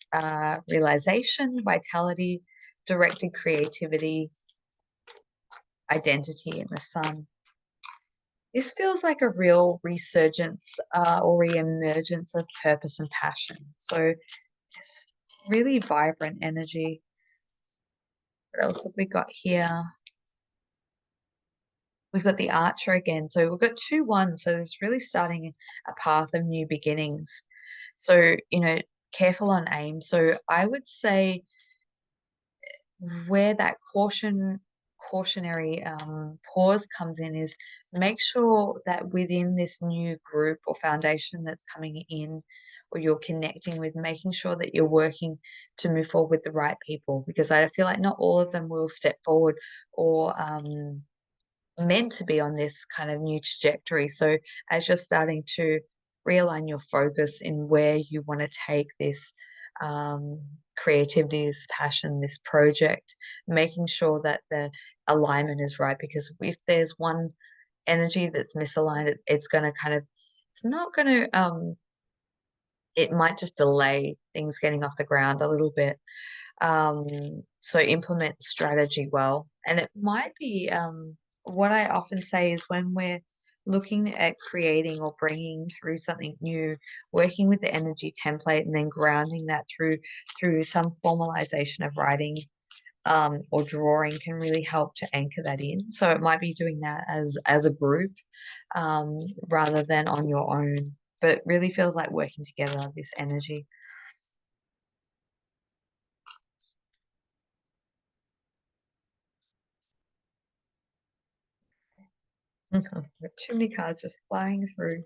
realization, vitality, directed creativity, identity in the sun. This feels like a real resurgence or re-emergence of purpose and passion. So it's really vibrant energy. What else have we got here? We've got the Archer again. So we've got 2 1s. So it's really starting a path of new beginnings. So, careful on aim. So I would say where that cautionary pause comes in is make sure that within this new group or foundation that's coming in or you're connecting with, making sure that you're working to move forward with the right people, because I feel like not all of them will step forward or meant to be on this kind of new trajectory. So as you're starting to realign your focus in where you want to take this creativity, this passion, this project, making sure that the alignment is right, because if there's one energy that's misaligned, it's going to it's not going to it might just delay things getting off the ground a little bit. um, so implement strategy well. And it might be what I often say is when we're looking at creating or bringing through something new, working with the energy template and then grounding that through some formalization of writing or drawing can really help to anchor that in. So it might be doing that as a group rather than on your own. But it really feels like working together, this energy. Too many cards just flying through.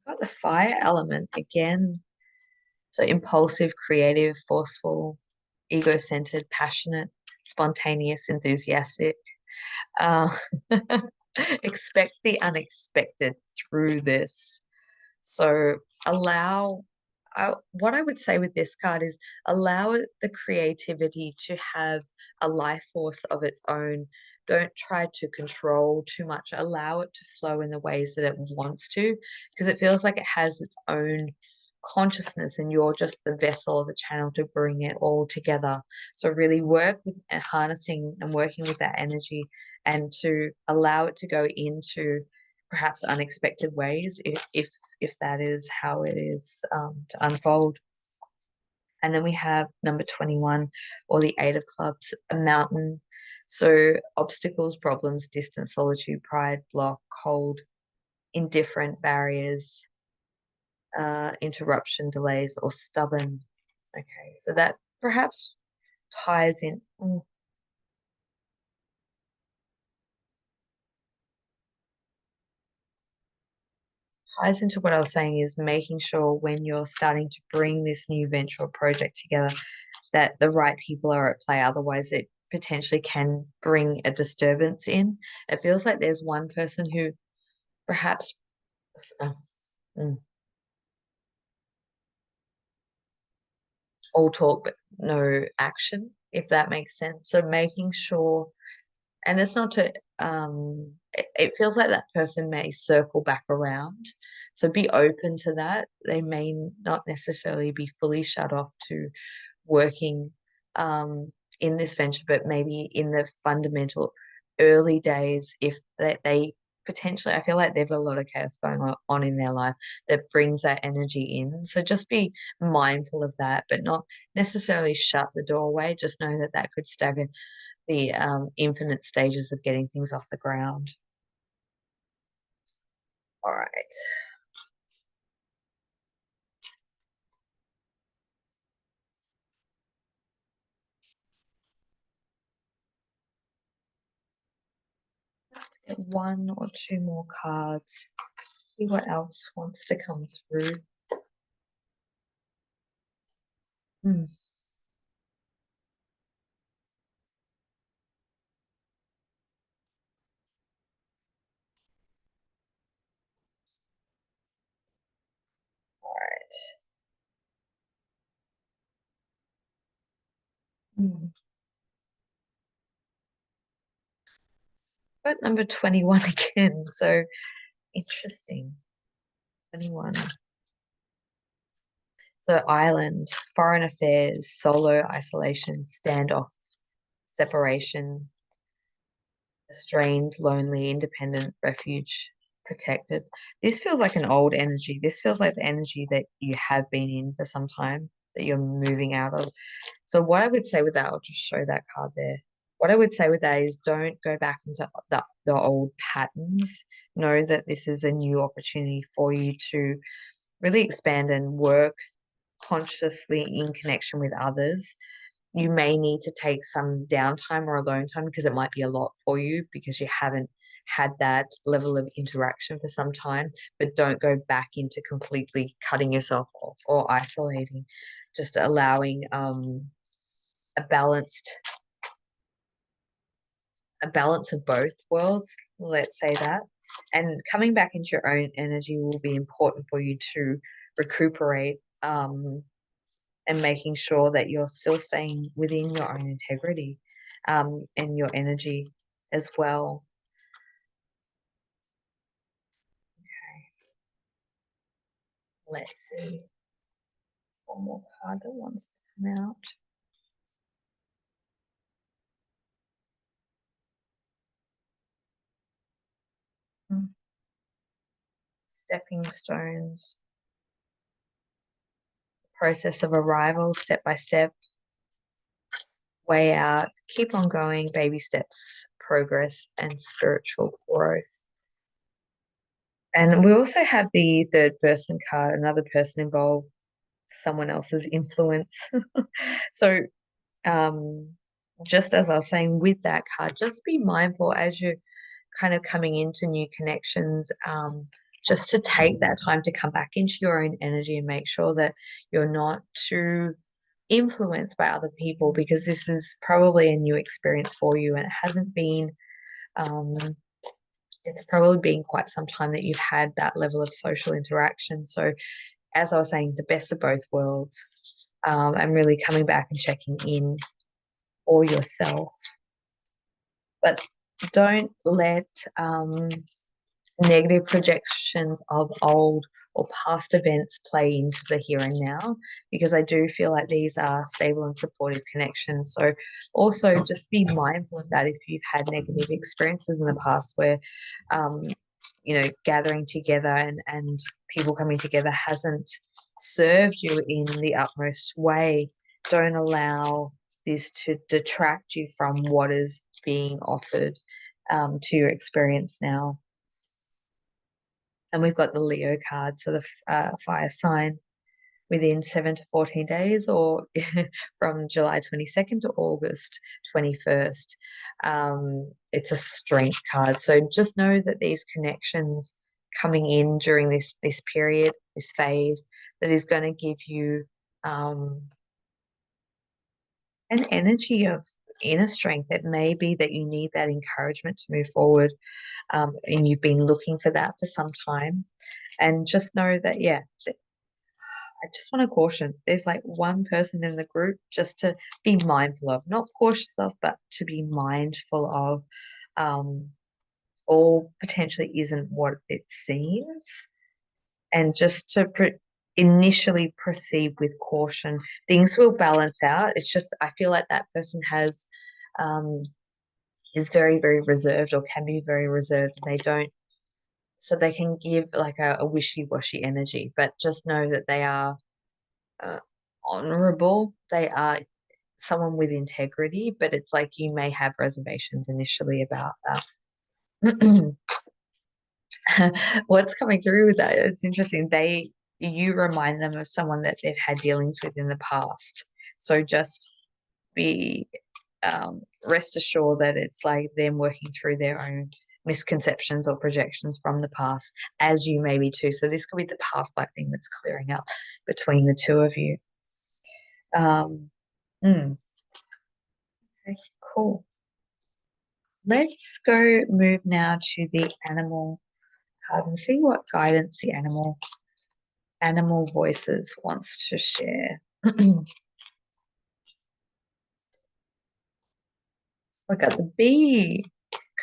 Got the fire element again. So impulsive, creative, forceful, ego-centered, passionate, spontaneous, enthusiastic. Uh, expect the unexpected through this. So allow, what I would say with this card is allow the creativity to have a life force of its own. Don't try to control too much. Allow it to flow in the ways that it wants to, because it feels like it has its own consciousness and you're just the vessel of the channel to bring it all together. So really work with harnessing and working with that energy and to allow it to go into perhaps unexpected ways if that is how it is to unfold. And then we have number 21, or the Eight of Clubs, a mountain. So obstacles, problems, distance, solitude, pride, block, cold, indifferent, barriers, interruption, delays, or stubborn. Okay, so that perhaps ties in. Ties into what I was saying is making sure when you're starting to bring this new venture or project together that the right people are at play. Otherwise, it potentially can bring a disturbance in. It feels like there's one person who perhaps uh, mm, all talk but no action, if that makes sense. So making sure, and it's not to it feels like that person may circle back around, so be open to that. They may not necessarily be fully shut off to working in this venture, but maybe in the fundamental early days, if they potentially, I feel like they've got a lot of chaos going on in their life that brings that energy in. So just be mindful of that, but not necessarily shut the doorway. Just know that that could stagger the infinite stages of getting things off the ground. All right. one or two more cards. See what else wants to come through. Hmm. All right. Hmm. Got number 21 again. So interesting. 21. So island, foreign affairs, solo isolation, standoff, separation, estranged, lonely, independent, refuge, protected. This feels like an old energy. This feels like the energy that you have been in for some time, that you're moving out of. So what I would say with that, I'll just show that card there. What I would say with that is don't go back into the old patterns. Know that this is a new opportunity for you to really expand and work consciously in connection with others. You may need to take some downtime or alone time because it might be a lot for you because you haven't had that level of interaction for some time, but don't go back into completely cutting yourself off or isolating. Just allowing a balanced a balance of both worlds, let's say that. And coming back into your own energy will be important for you to recuperate, and making sure that you're still staying within your own integrity, and your energy as well. Let's see. One more card that wants to come out. Hmm. Stepping stones, process of arrival, step by step, way out, keep on going, baby steps, progress, and spiritual growth. And we also have the third person card, another person involved, someone else's influence. So, um, just as I was saying with that card, just be mindful as you're kind of coming into new connections, just to take that time to come back into your own energy and make sure that you're not too influenced by other people because this is probably a new experience for you and it hasn't been, um, it's probably been quite some time that you've had that level of social interaction. So, as I was saying, the best of both worlds, and really coming back and checking in for yourself. But don't let, negative projections of old or past events play into the here and now, because I do feel like these are stable and supportive connections. So also just be mindful of that if you've had negative experiences in the past where, um, gathering together and people coming together hasn't served you in the utmost way. Don't allow this to detract you from what is being offered, to your experience now. And we've got the Leo card, so the fire sign within 7 to 14 days, or from July 22nd to August 21st. It's a strength card. So just know that these connections coming in during this period, this phase, that is going to give you, an energy of inner strength. It may be that you need that encouragement to move forward, and you've been looking for that for some time. And just know that, yeah, I just want to caution there's like one person in the group just to be mindful of, not cautious of, but to be mindful of, all potentially isn't what it seems. And just to initially proceed with caution. Things will balance out. It's just, I feel like that person um, is very, very reserved or can be very reserved. They don't, so they can give like a wishy-washy energy, but just know that they are, uh, honorable. They are someone with integrity, but it's like you may have reservations initially about that. What's coming through with that? It's interesting. You remind them of someone that they've had dealings with in the past. So just be, rest assured that it's like them working through their own misconceptions or projections from the past, as you may be too. So this could be the past life thing that's clearing up between the two of you. Um, okay, cool. Let's go move now to the animal card and see what guidance the animal voices wants to share. Look at the bee.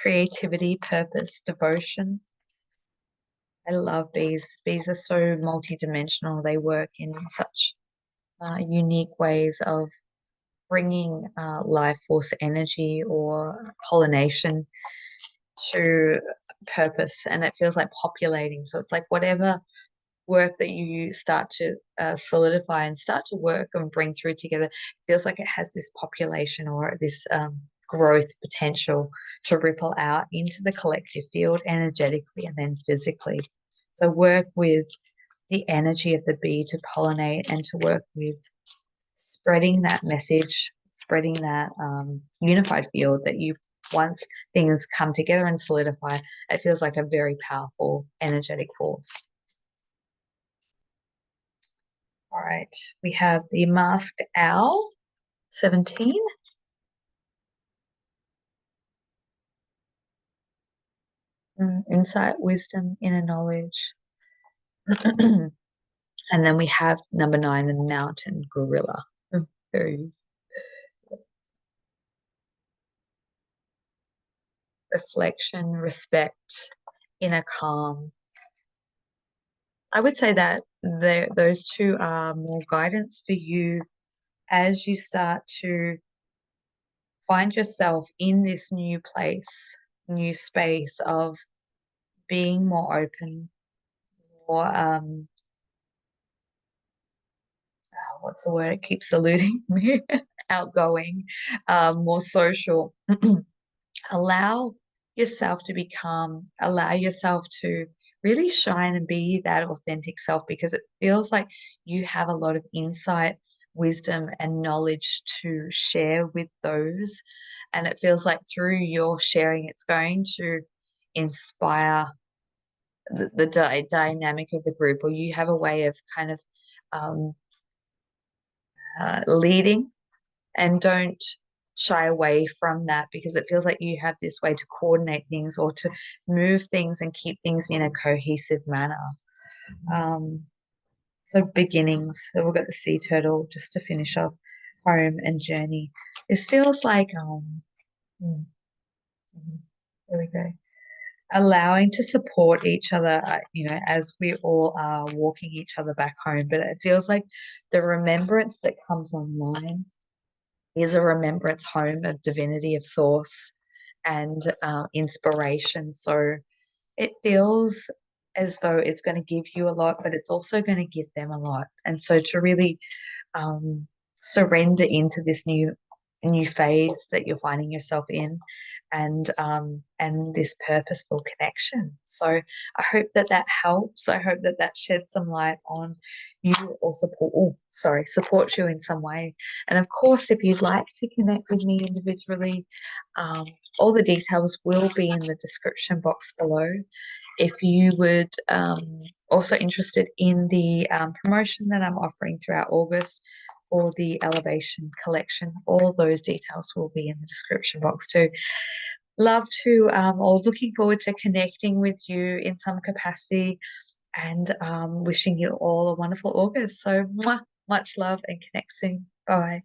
Creativity, purpose, devotion. I love bees. Bees are so multidimensional. They work in such unique ways of bringing life force energy or pollination to purpose. And it feels like populating. So it's like whatever work that you start to solidify and start to work and bring through together feels like it has this population or this growth potential to ripple out into the collective field energetically and then physically. So work with the energy of the bee to pollinate and to work with spreading that message, spreading that unified field that you once things come together and solidify, it feels like a very powerful energetic force. All right, we have the masked owl, 17. Insight, wisdom, inner knowledge. And then we have number 9, the mountain gorilla. Very reflection, respect, inner calm. I would say that those two are more guidance for you as you start to find yourself in this new place, new space of being more open, more what's the word? It keeps eluding me. Outgoing, more social. Allow yourself to become, allow yourself to really shine and be that authentic self, because it feels like you have a lot of insight, wisdom, and knowledge to share with those. And it feels like through your sharing, it's going to inspire the dynamic of the group, or you have a way of kind of um, leading, and don't shy away from that, because it feels like you have this way to coordinate things or to move things and keep things in a cohesive manner. Um, so beginnings. So we've got the sea turtle just to finish off, home and journey. This feels like hmm, there we go. Allowing to support each other, as we all are walking each other back home. But it feels like the remembrance that comes online is a remembrance home of divinity, of source, and inspiration. So it feels as though it's going to give you a lot, but it's also going to give them a lot. And so to really surrender into this new phase that you're finding yourself in, and this purposeful connection. So I hope that that helps. I hope that that sheds some light on you, or supports you in some way. And of course, if you'd like to connect with me individually, all the details will be in the description box below. If you would also interested in the promotion that I'm offering throughout August for the Elevation collection, all those details will be in the description box too. Love to, or looking forward to connecting with you in some capacity, and wishing you all a wonderful August. So much love, and connect soon. Bye.